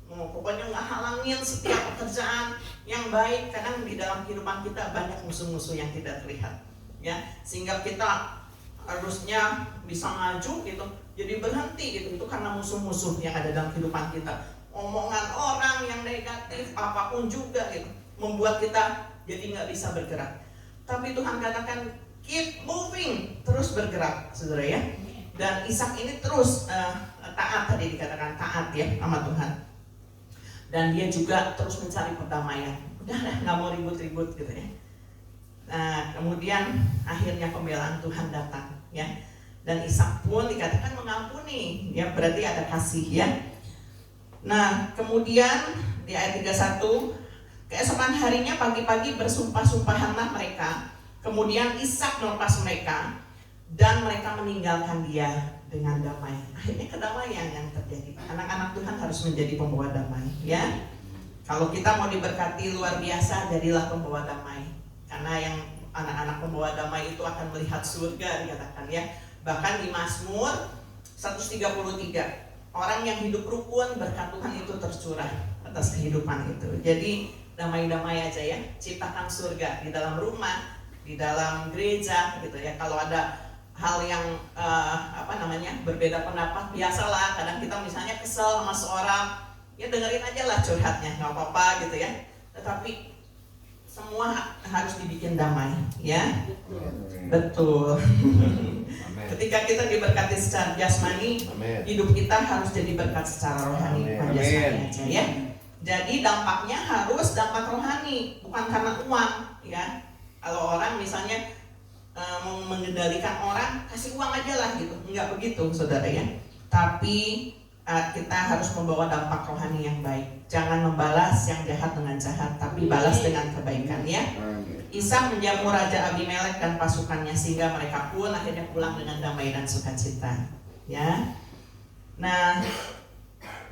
pokoknya nggak halangin setiap pekerjaan yang baik. Kadang di dalam kehidupan kita banyak musuh-musuh yang tidak terlihat ya, sehingga kita harusnya bisa maju gitu, jadi berhenti gitu. Itu karena musuh-musuh yang ada dalam kehidupan kita. Omongan orang yang negatif apapun juga gitu, membuat kita jadi nggak bisa bergerak. Tapi Tuhan katakan keep moving, terus bergerak, saudara ya. Dan Ishak ini terus taat, tadi dikatakan taat ya sama Tuhan. Dan dia juga terus mencari perdamaian. Udah nggak mau ribut-ribut gitu ya. Nah, kemudian akhirnya pembelaan Tuhan datang ya. Dan Ishak pun dikatakan mengampuni, ya berarti ada kasih ya. Nah, kemudian di ayat 31, keesokan harinya pagi-pagi bersumpah-sumpahanlah mereka. Kemudian Ishak melepas mereka dan mereka meninggalkan dia dengan damai. Akhirnya kedamaian yang terjadi. Anak-anak Tuhan harus menjadi pembawa damai ya. Kalau kita mau diberkati luar biasa, jadilah pembawa damai. Karena yang anak-anak pembawa damai itu akan melihat surga, dikatakan ya. Bahkan di Mazmur 133, orang yang hidup rukun berkat Tuhan itu tercurah atas kehidupan itu. Jadi damai-damai aja ya, ciptakan surga di dalam rumah, di dalam gereja gitu ya. Kalau ada hal yang berbeda pendapat, biasalah kadang kita misalnya kesel sama seorang, ya dengerin aja lah curhatnya, nggak apa-apa gitu ya. Tetapi semua harus dibikin damai ya. Betul. Ketika kita diberkati secara jasmani, hidup kita harus jadi berkat secara rohani, bukan jasmani aja ya. Jadi dampaknya harus dampak rohani, bukan karena uang ya. Kalau orang misalnya mau mengendalikan orang, kasih uang aja lah gitu, enggak begitu saudara ya. Tapi kita harus membawa dampak rohani yang baik. Jangan membalas yang jahat dengan jahat, tapi balas dengan kebaikan ya. Ishak menjamu Raja Abimelek dan pasukannya, sehingga mereka pun akhirnya pulang dengan damai dan sukacita ya. Nah,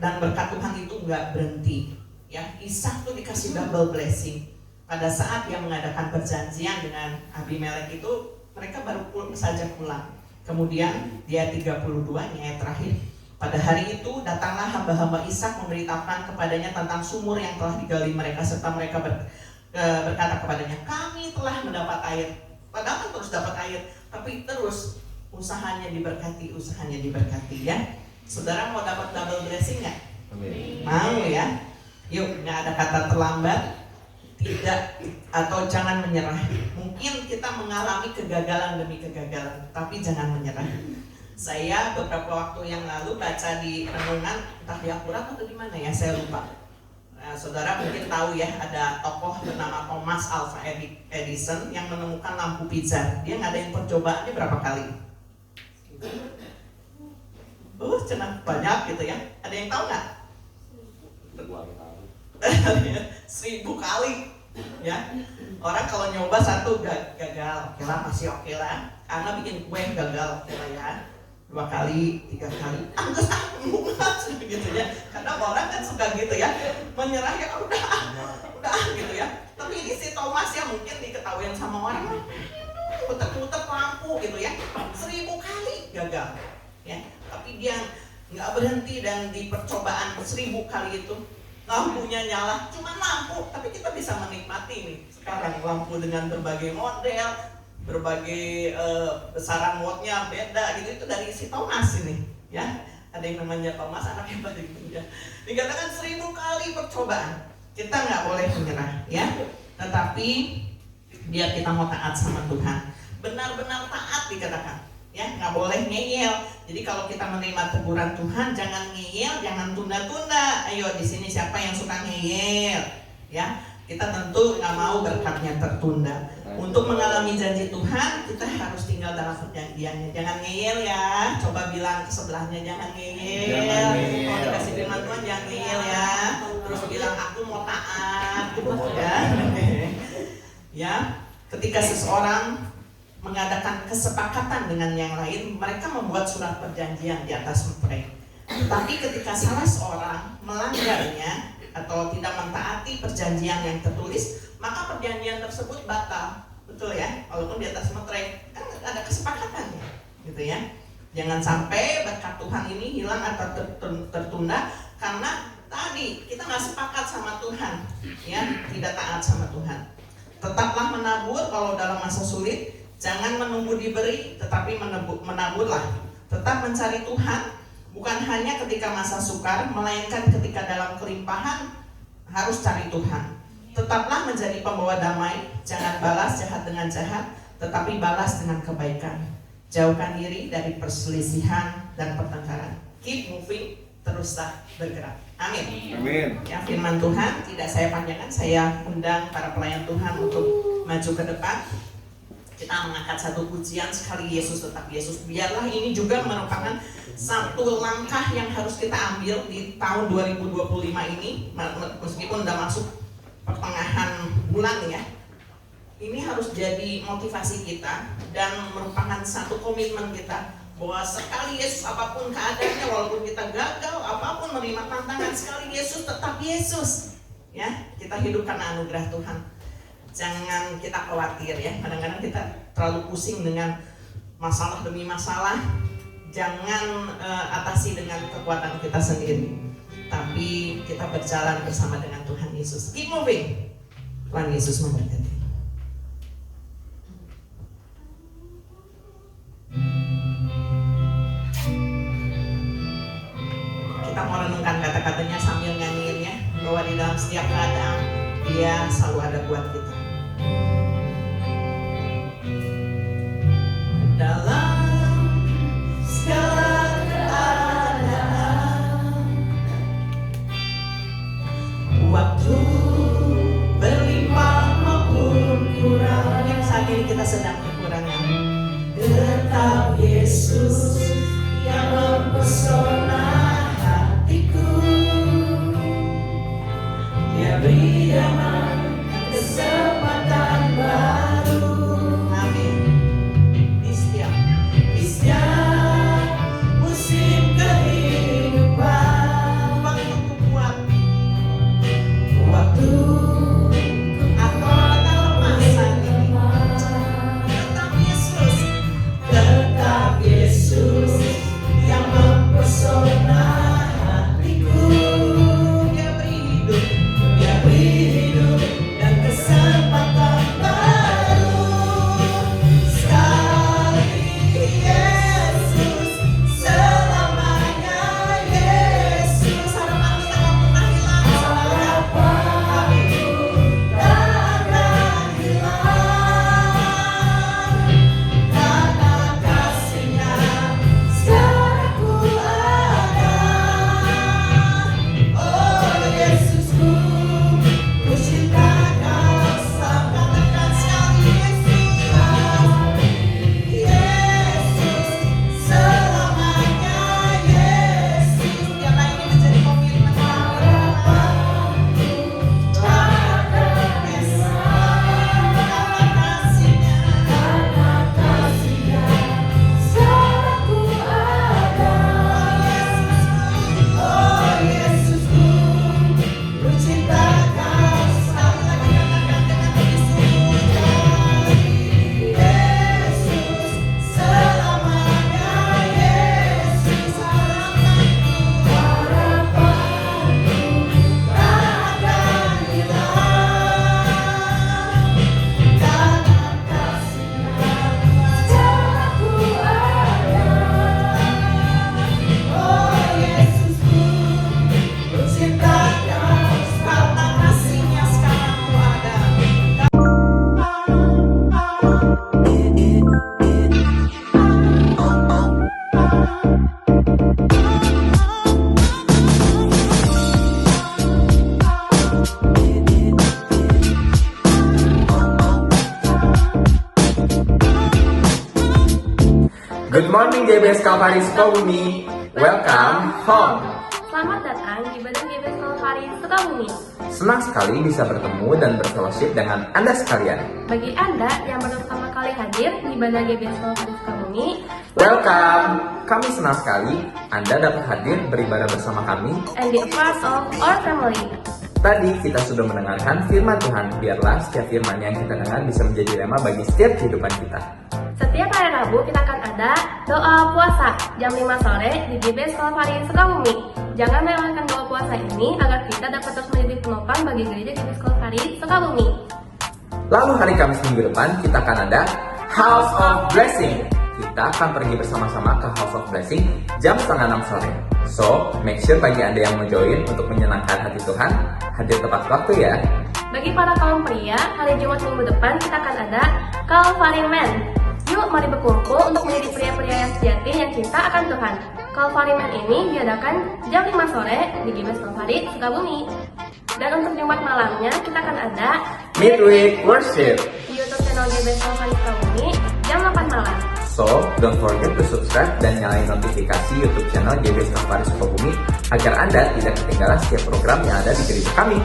dan berkat Tuhan itu enggak berhenti ya. Ishak tuh dikasih double blessing. Pada saat dia mengadakan perjanjian dengan Abimelek itu, mereka baru saja pulang. Kemudian dia 32 ayat terakhir. Pada hari itu datanglah hamba-hamba Ishak memberitakan kepadanya tentang sumur yang telah digali mereka, serta mereka berkata kepadanya, kami telah mendapat air. Padahal kan terus dapat air, tapi terus usahanya diberkati ya. Saudara mau dapat double blessing nggak? Mau ya? Yuk, nggak ada kata terlambat, tidak, atau jangan menyerah. Mungkin kita mengalami kegagalan demi kegagalan, tapi jangan menyerah. Saya beberapa waktu yang lalu baca di renungan, entah di Akurat atau di mana ya, saya lupa. Nah, saudara mungkin tahu ya, ada tokoh bernama Thomas Alva Edison yang menemukan lampu pijar. Dia ngadain percobaannya berapa kali? Cenah banyak gitu ya. Ada yang tahu nggak? 1000 kali ya. Orang kalau nyoba satu gagal, oke lah, masih oke lah. Karena bikin kue gagal, oke lah ya. 2 kali, 3 kali, anggus gitu ya. Karena orang kan suka gitu ya, menyerah ya udah gitu ya. Tapi ini si Thomas ya, mungkin diketahuin sama orang, puter-puter lampu gitu ya, 1000 kali gagal ya. Tapi dia nggak berhenti, dan di percobaan 1000 kali itu lampunya nyala, cuma lampu, tapi kita bisa menikmati nih sekarang lampu dengan berbagai model, berbagai besaran wattnya beda gitu. Itu dari si Thomas ini ya. Ada yang namanya Thomas, anak hebat gitu ya. Dikatakan 1000 kali percobaan, kita nggak boleh menyerah ya. Tetapi biar kita mau taat sama Tuhan, benar-benar taat dikatakan ya, nggak boleh ngeyel. Jadi kalau kita menerima teguran Tuhan, jangan ngeyel, jangan tunda-tunda. Ayo, di sini siapa yang suka ngeyel ya? Kita tentu nggak mau berkatnya tertunda. Untuk mengalami janji Tuhan, kita harus tinggal dalam perjanjiannya. Jangan ngeyel ya. Coba bilang ke sebelahnya, jangan ngeyel. Kalau dikasih firman Tuhan, jangan ngeyel ya. Terus bilang, aku mau taat gitu ya. Ya, ketika seseorang mengadakan kesepakatan dengan yang lain, mereka membuat surat perjanjian di atas meterai. Tetapi ketika salah seorang melanggarnya atau tidak mentaati perjanjian yang tertulis, maka perjanjian tersebut batal. Betul ya? Walaupun di atas meterai, kan ada kesepakatannya gitu ya. Jangan sampai berkat Tuhan ini hilang atau tertunda karena tadi kita nggak sepakat sama Tuhan ya, tidak taat sama Tuhan. Tetaplah menabur kalau dalam masa sulit. Jangan menunggu diberi, tetapi menaburlah. Tetap mencari Tuhan, bukan hanya ketika masa sukar, melainkan ketika dalam kelimpahan harus cari Tuhan. Tetaplah menjadi pembawa damai, jangan balas jahat dengan jahat, tetapi balas dengan kebaikan. Jauhkan diri dari perselisihan dan pertengkaran. Keep moving, teruslah bergerak. Amin. Amin. Ya, firman Tuhan tidak saya panjangkan, saya undang para pelayan Tuhan untuk maju ke depan. Kita mengangkat satu pujian, sekali Yesus tetap Yesus. Biarlah ini juga merupakan satu langkah yang harus kita ambil di tahun 2025 ini, meskipun udah masuk pertengahan bulan ya. Ini harus jadi motivasi kita dan merupakan satu komitmen kita bahwa sekali Yesus apapun keadaannya, walaupun kita gagal, apapun menerima tantangan, sekali Yesus tetap Yesus. Ya, kita hidup karena anugerah Tuhan. Jangan kita khawatir ya, kadang-kadang kita terlalu pusing dengan masalah demi masalah. Jangan atasi dengan kekuatan kita sendiri, tapi kita berjalan bersama dengan Tuhan Yesus. Keep moving, Tuhan Yesus memberkati. Kita mau renungkan kata-katanya sambil nyanyiinnya, bahwa di dalam setiap keadaan Dia selalu ada buat kita. Dalam segala keadaan, waktu berlimpah maupun kurang, yang saat ini kita sedang kekurangan, tetap Yesus yang mempesona hatiku. Dia beri damai kesempatan baru. Amin. Di setiap musim kehidupan, waktu kuat, waktu atau lemah saat ini, tetap Yesus yang mempesona hatiku. Dia beri hidup dan kesempatan baru. Sekali Yesus, selamanya Yesus. Harapan kita tak pernah hilang. Harapanku tak akan hilang, karena kasih-Nya sekarang ku ada. Oh Yesusku, ku cinta Kau, katakan sekali Yesus, selamanya Yesus. Biarlah ini menjadi komitmen harapanku tak akan hilang, karena kasih-Nya sekarang ku ada. Oh Yesusku, ku cinta Kau. Sekali lagi katakan dengan lebih sungguh, Yesus, selamanya Yesus. Harapanku tak akan hilang, karena kasih-Nya sekarang ku ada. Oh Yesusku, ku cinta Kau, karena kasih-Nya sekarang ku ada. Good morning GBS Kalvari Sukabumi. Welcome home. Selamat datang di Badan GBS Kalvari Sukabumi. Senang sekali bisa bertemu dan berfellowship dengan Anda sekalian. Bagi Anda yang baru pertama kali hadir di Badan GBS Kalvari Sukabumi, Welcome. Kami senang sekali Anda dapat hadir beribadah bersama kami. and be a part of our family. Tadi kita sudah mendengarkan firman Tuhan. Biarlah setiap firman yang kita dengar bisa menjadi rema bagi setiap kehidupan kita. Setiap hari Rabu kita akan ada doa puasa jam 5 sore di GBS Kalvari Sukabumi. Jangan melewatkan doa puasa ini agar kita dapat terus menjadi penopang bagi gereja GBS Kalvari Sukabumi. Lalu hari Kamis minggu depan kita akan ada House of Blessing. Kita akan pergi bersama-sama ke House of Blessing jam 5:30 sore. So, make sure bagi Anda yang mau join untuk menyenangkan hati Tuhan, hadir tepat waktu ya. Bagi para kaum pria, hari Jumat minggu depan kita akan ada Calvary Man. Yuk mari berkumpul untuk menjadi pria-pria yang sejati yang cinta akan Tuhan. Calvary Man ini diadakan jam 5 sore di GBS Kalvari Sukabumi. Dan untuk Jumat malamnya kita akan ada Midweek Worship. di YouTube channel GBS Kalvari Sukabumi jam 8 malam. So, don't forget to subscribe dan nyalain notifikasi YouTube channel GBS Kalvari Sukabumi agar Anda tidak ketinggalan setiap program yang ada di gereja kami.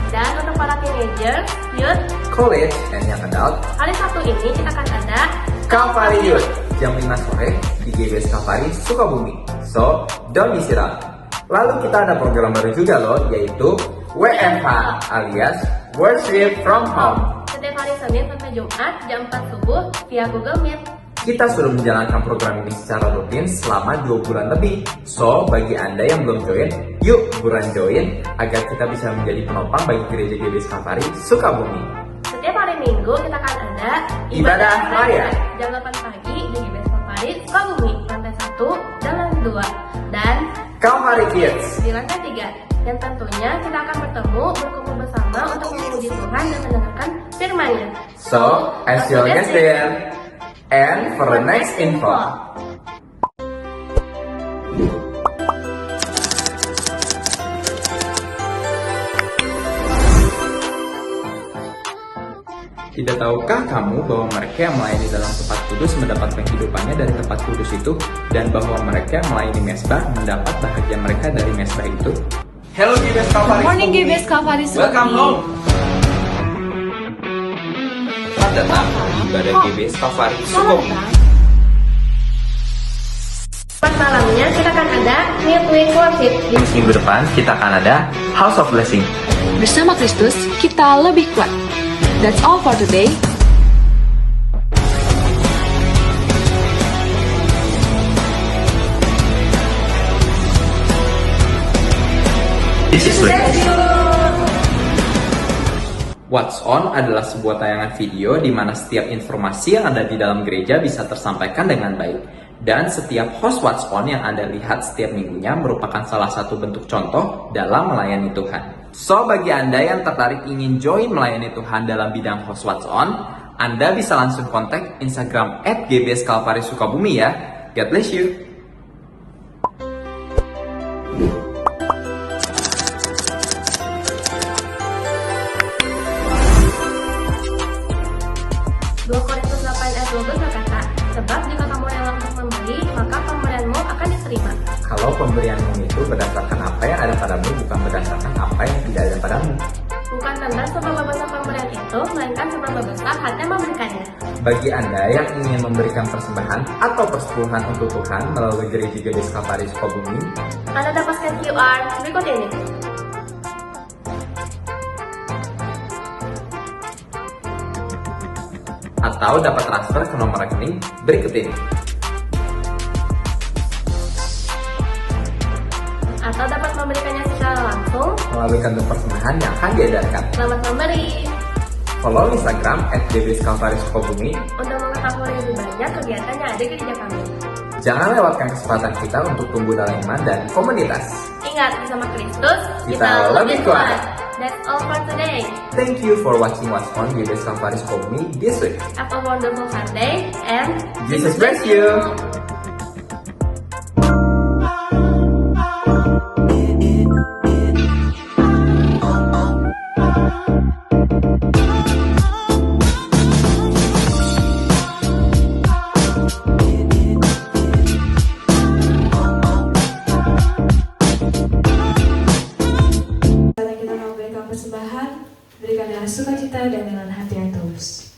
Dan untuk para teenager, youth, College and Young Adult, hari Sabtu ini kita akan ada Kalvari Youth jam 5 sore di GBS Kalvari Sukabumi. So, don't miss it out. Lalu kita ada program baru juga loh, yaitu WFH alias Worship from Home. setiap hari Senin sampai Jumat jam 4 subuh via Google Meet. Kita sudah menjalankan program ini secara rutin selama 2 bulan lebih. So, bagi Anda yang belum join, yuk buruan join agar kita bisa menjadi penopang bagi Gereja GBS Kalvari Sukabumi. Setiap hari Minggu kita akan ada Ibadah Raya. Jam 8 pagi di GBS Kalvari Sukabumi, lantai 1 dan lantai 2. Dan Kalvari Kids. di lantai 3. Dan tentunya kita akan berkumpul bersama untuk memuji Tuhan dan mendengarkan firman-Nya. So, as you get there, and for the next info. Tidak tahukah kamu bahwa mereka yang melayani dalam tempat kudus mendapat penghidupannya dari tempat kudus itu, dan bahwa mereka yang melayani mesbah mendapat bahagia mereka dari mesbah itu? Hello GBS Kalvari. Morning GBS Kalvari Welcome Sukabumi. home. Selamat datang di ibadah GBS Kalvari Sukabumi. Pas malamnya kita akan ada Midweek Worship. Di minggu depan kita akan ada House of Blessing. Bersama Kristus, kita lebih kuat. That's all for today. This is What's On adalah sebuah tayangan video di mana setiap informasi yang ada di dalam gereja bisa tersampaikan dengan baik. Dan setiap host What's On yang Anda lihat setiap minggunya merupakan salah satu bentuk contoh dalam melayani Tuhan. So, bagi Anda yang tertarik ingin join melayani Tuhan dalam bidang host What's On, Anda bisa langsung kontak Instagram @GBS Kalvari Sukabumi ya. God bless you. Korintus 8 ayat 12 berkata, sebab jika kamu rela untuk memberi, maka pemberianmu akan diterima. Kalau pemberianmu itu berdasarkan apa yang ada padamu, bukan berdasarkan apa yang tidak ada padamu. Bukan tentang seberapa besar pemberian itu, melainkan seberapa besar hati yang memberikannya. Bagi Anda yang ingin memberikan persembahan atau persepuluhan untuk Tuhan melalui Gereja GBS Kalvari Sukabumi, Anda dapat scan QR berikut ini. atau dapat transfer ke nomor rekening berikut ini. Atau dapat memberikannya secara langsung Melalui kantor persembahan yang akan diedarkan. selamat memberi. Follow Instagram @GBS Kalvari Sukabumi. Untuk mengetahui lebih banyak kegiatan yang ada di gereja kami. Jangan lewatkan kesempatan kita untuk tumbuh dalam iman dan komunitas. Ingat, bersama Kristus Kita lebih kuat. That's all for today. Thank you for watching What's On GBS Kalvari Sukabumi this week. Have a wonderful Sunday and Jesus bless you. Saatnya kita mau berikan persembahan, berikan dengan sukacita dan dengan hati yang tulus.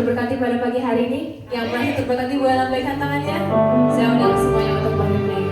terberkati pada pagi hari ini. Yang masih terberkati boleh lambaikan tangannya. Saya undang semuanya untuk memimpin.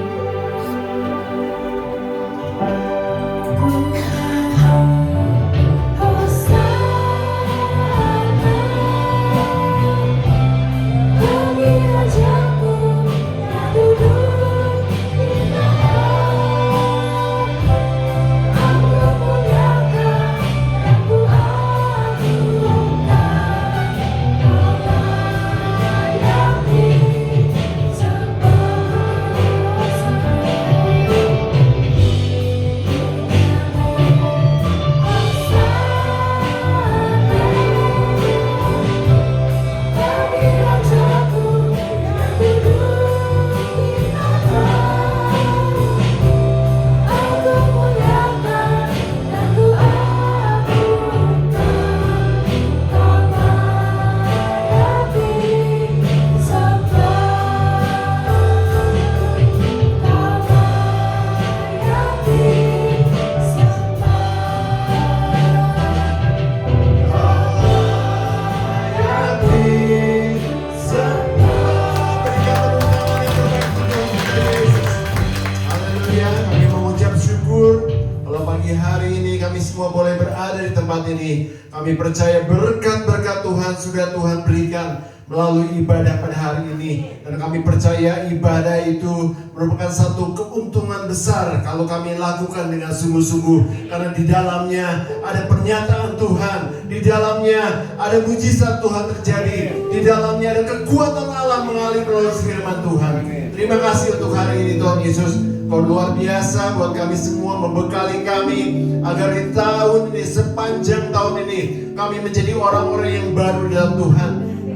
Kami percaya berkat-berkat Tuhan sudah Tuhan berikan melalui ibadah pada hari ini. Dan kami percaya ibadah itu merupakan satu keuntungan besar kalau kami lakukan dengan sungguh-sungguh. Karena di dalamnya ada pernyataan Tuhan, di dalamnya ada mujizat Tuhan terjadi, di dalamnya ada kekuatan Allah mengalir melalui firman Tuhan. Terima kasih untuk hari ini Tuhan Yesus. Kau luar biasa buat kami semua, membekali kami agar di tahun ini, sepanjang tahun ini, kami menjadi orang-orang yang baru dalam Tuhan.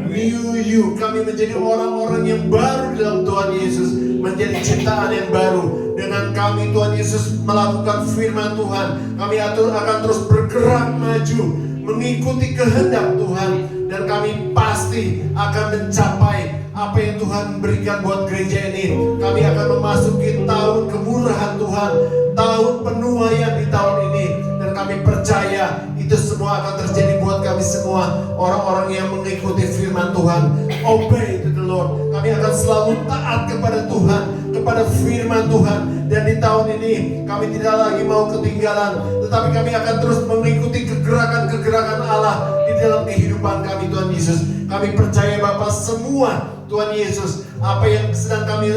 New you, kami menjadi orang-orang yang baru dalam Tuhan Yesus, menjadi ciptaan yang baru. Dengan kami Tuhan Yesus melakukan firman Tuhan, kami akan terus bergerak maju, mengikuti kehendak Tuhan. Dan kami pasti akan mencapai apa yang Tuhan berikan buat gereja ini. Kami akan memasuki tahun kemurahan Tuhan, tahun penuaian di tahun ini. Dan kami percaya itu semua akan terjadi buat kami semua, orang-orang yang mengikuti firman Tuhan. Obey to the Lord. Kami akan selalu taat kepada Tuhan, kepada firman Tuhan. Dan di tahun ini kami tidak lagi mau ketinggalan, tetapi kami akan terus mengikuti kegerakan-kegerakan Allah di dalam kehidupan kami Tuhan Yesus. Kami percaya Bapa semua Tuhan Yesus, apa yang sedang kami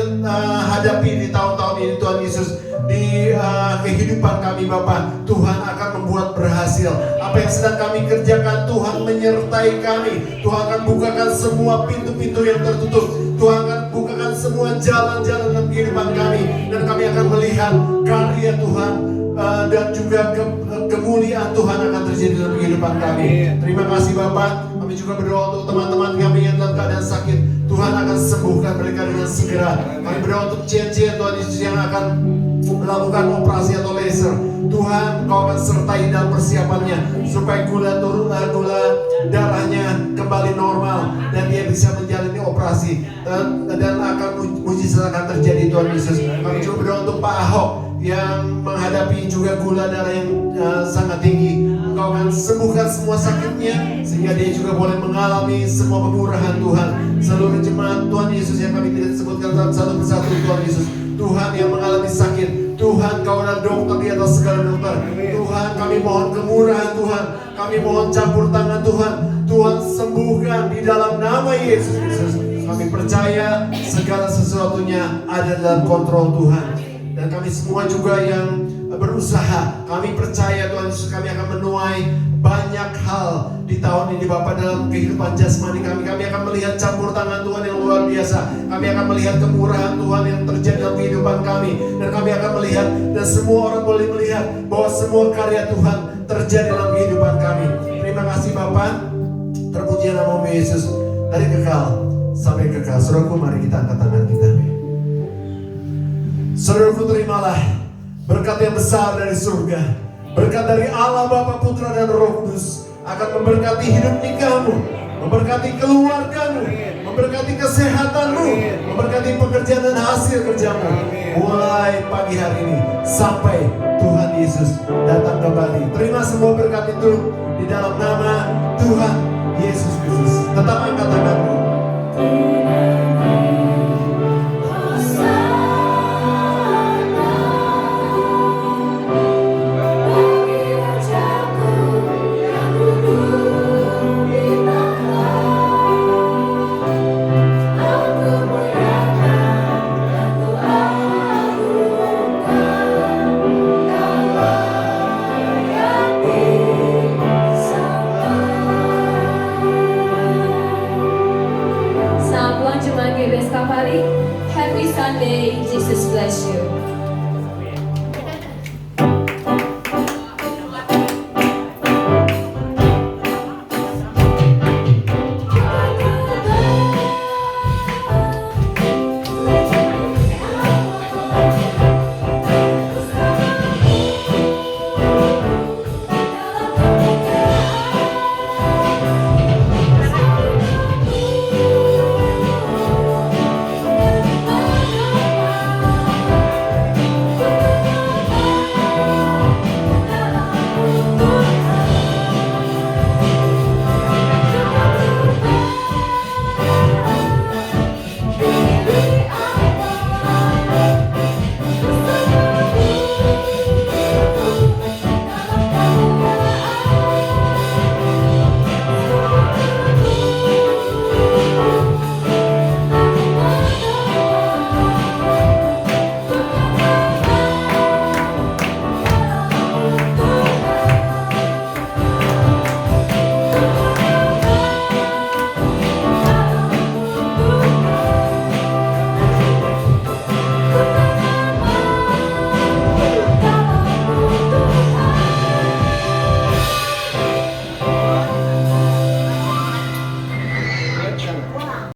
hadapi di tahun-tahun ini Tuhan Yesus, di kehidupan kami Bapa, Tuhan akan membuat berhasil. Apa yang sedang kami kerjakan, Tuhan menyertai kami. Tuhan akan bukakan semua pintu-pintu yang tertutup. Tuhan akan bukakan semua jalan-jalan dalam kehidupan kami. Dan kami akan melihat karya Tuhan dan juga kemuliaan Tuhan akan terjadi dalam kehidupan kami. Terima kasih Bapak. Kami juga berdoa untuk teman-teman kami yang dalam keadaan sakit. Tuhan akan sembuhkan mereka dengan segera. Kami berdoa untuk cien-cien Tuhan Yesus yang akan melakukan operasi atau laser. Tuhan, Kau akan sertai dalam persiapannya supaya gula darahnya kembali normal dan dia bisa menjalani operasi dan akan mujizat akan terjadi Tuhan Yesus. Kami juga berdoa untuk Pak Ahok yang menghadapi juga gula darah yang sangat tinggi. Engkau akan sembuhkan semua sakitnya sehingga dia juga boleh mengalami semua kemurahan Tuhan. Seluruh jemaat Tuhan Yesus yang kami tidak sebutkan satu persatu Tuhan Yesus, Tuhan yang mengalami sakit, Tuhan Kau adalah dokter di atas segala dokter. Tuhan, kami mohon kemurahan Tuhan, kami mohon campur tangan Tuhan. Tuhan sembuhkan di dalam nama Yesus Kristus. Kami percaya segala sesuatunya ada dalam kontrol Tuhan. Dan kami semua juga yang berusaha, kami percaya Tuhan Yesus, kami akan menuai banyak hal di tahun ini Bapak dalam kehidupan jasmani kami. Kami akan melihat campur tangan Tuhan yang luar biasa. Kami akan melihat kemurahan Tuhan yang terjadi dalam kehidupan kami. Dan kami akan melihat, dan semua orang boleh melihat bahwa semua karya Tuhan terjadi dalam kehidupan kami. Terima kasih Bapak. Terpuji nama Yesus dari kekal sampai kekal. Saudaraku, mari kita angkat tangan kita. Saudaraku, terimalah berkat yang besar dari surga. Berkat dari Allah Bapa, Putra dan Roh Kudus akan memberkati hidup nikahmu, memberkati keluargamu, memberkati kesehatanmu, memberkati pekerjaan dan hasil kerjamu. Mulai pagi hari ini sampai Tuhan Yesus datang kembali. Terima semua berkat itu di dalam nama Tuhan Yesus Kristus. Tetap angkat tanganmu.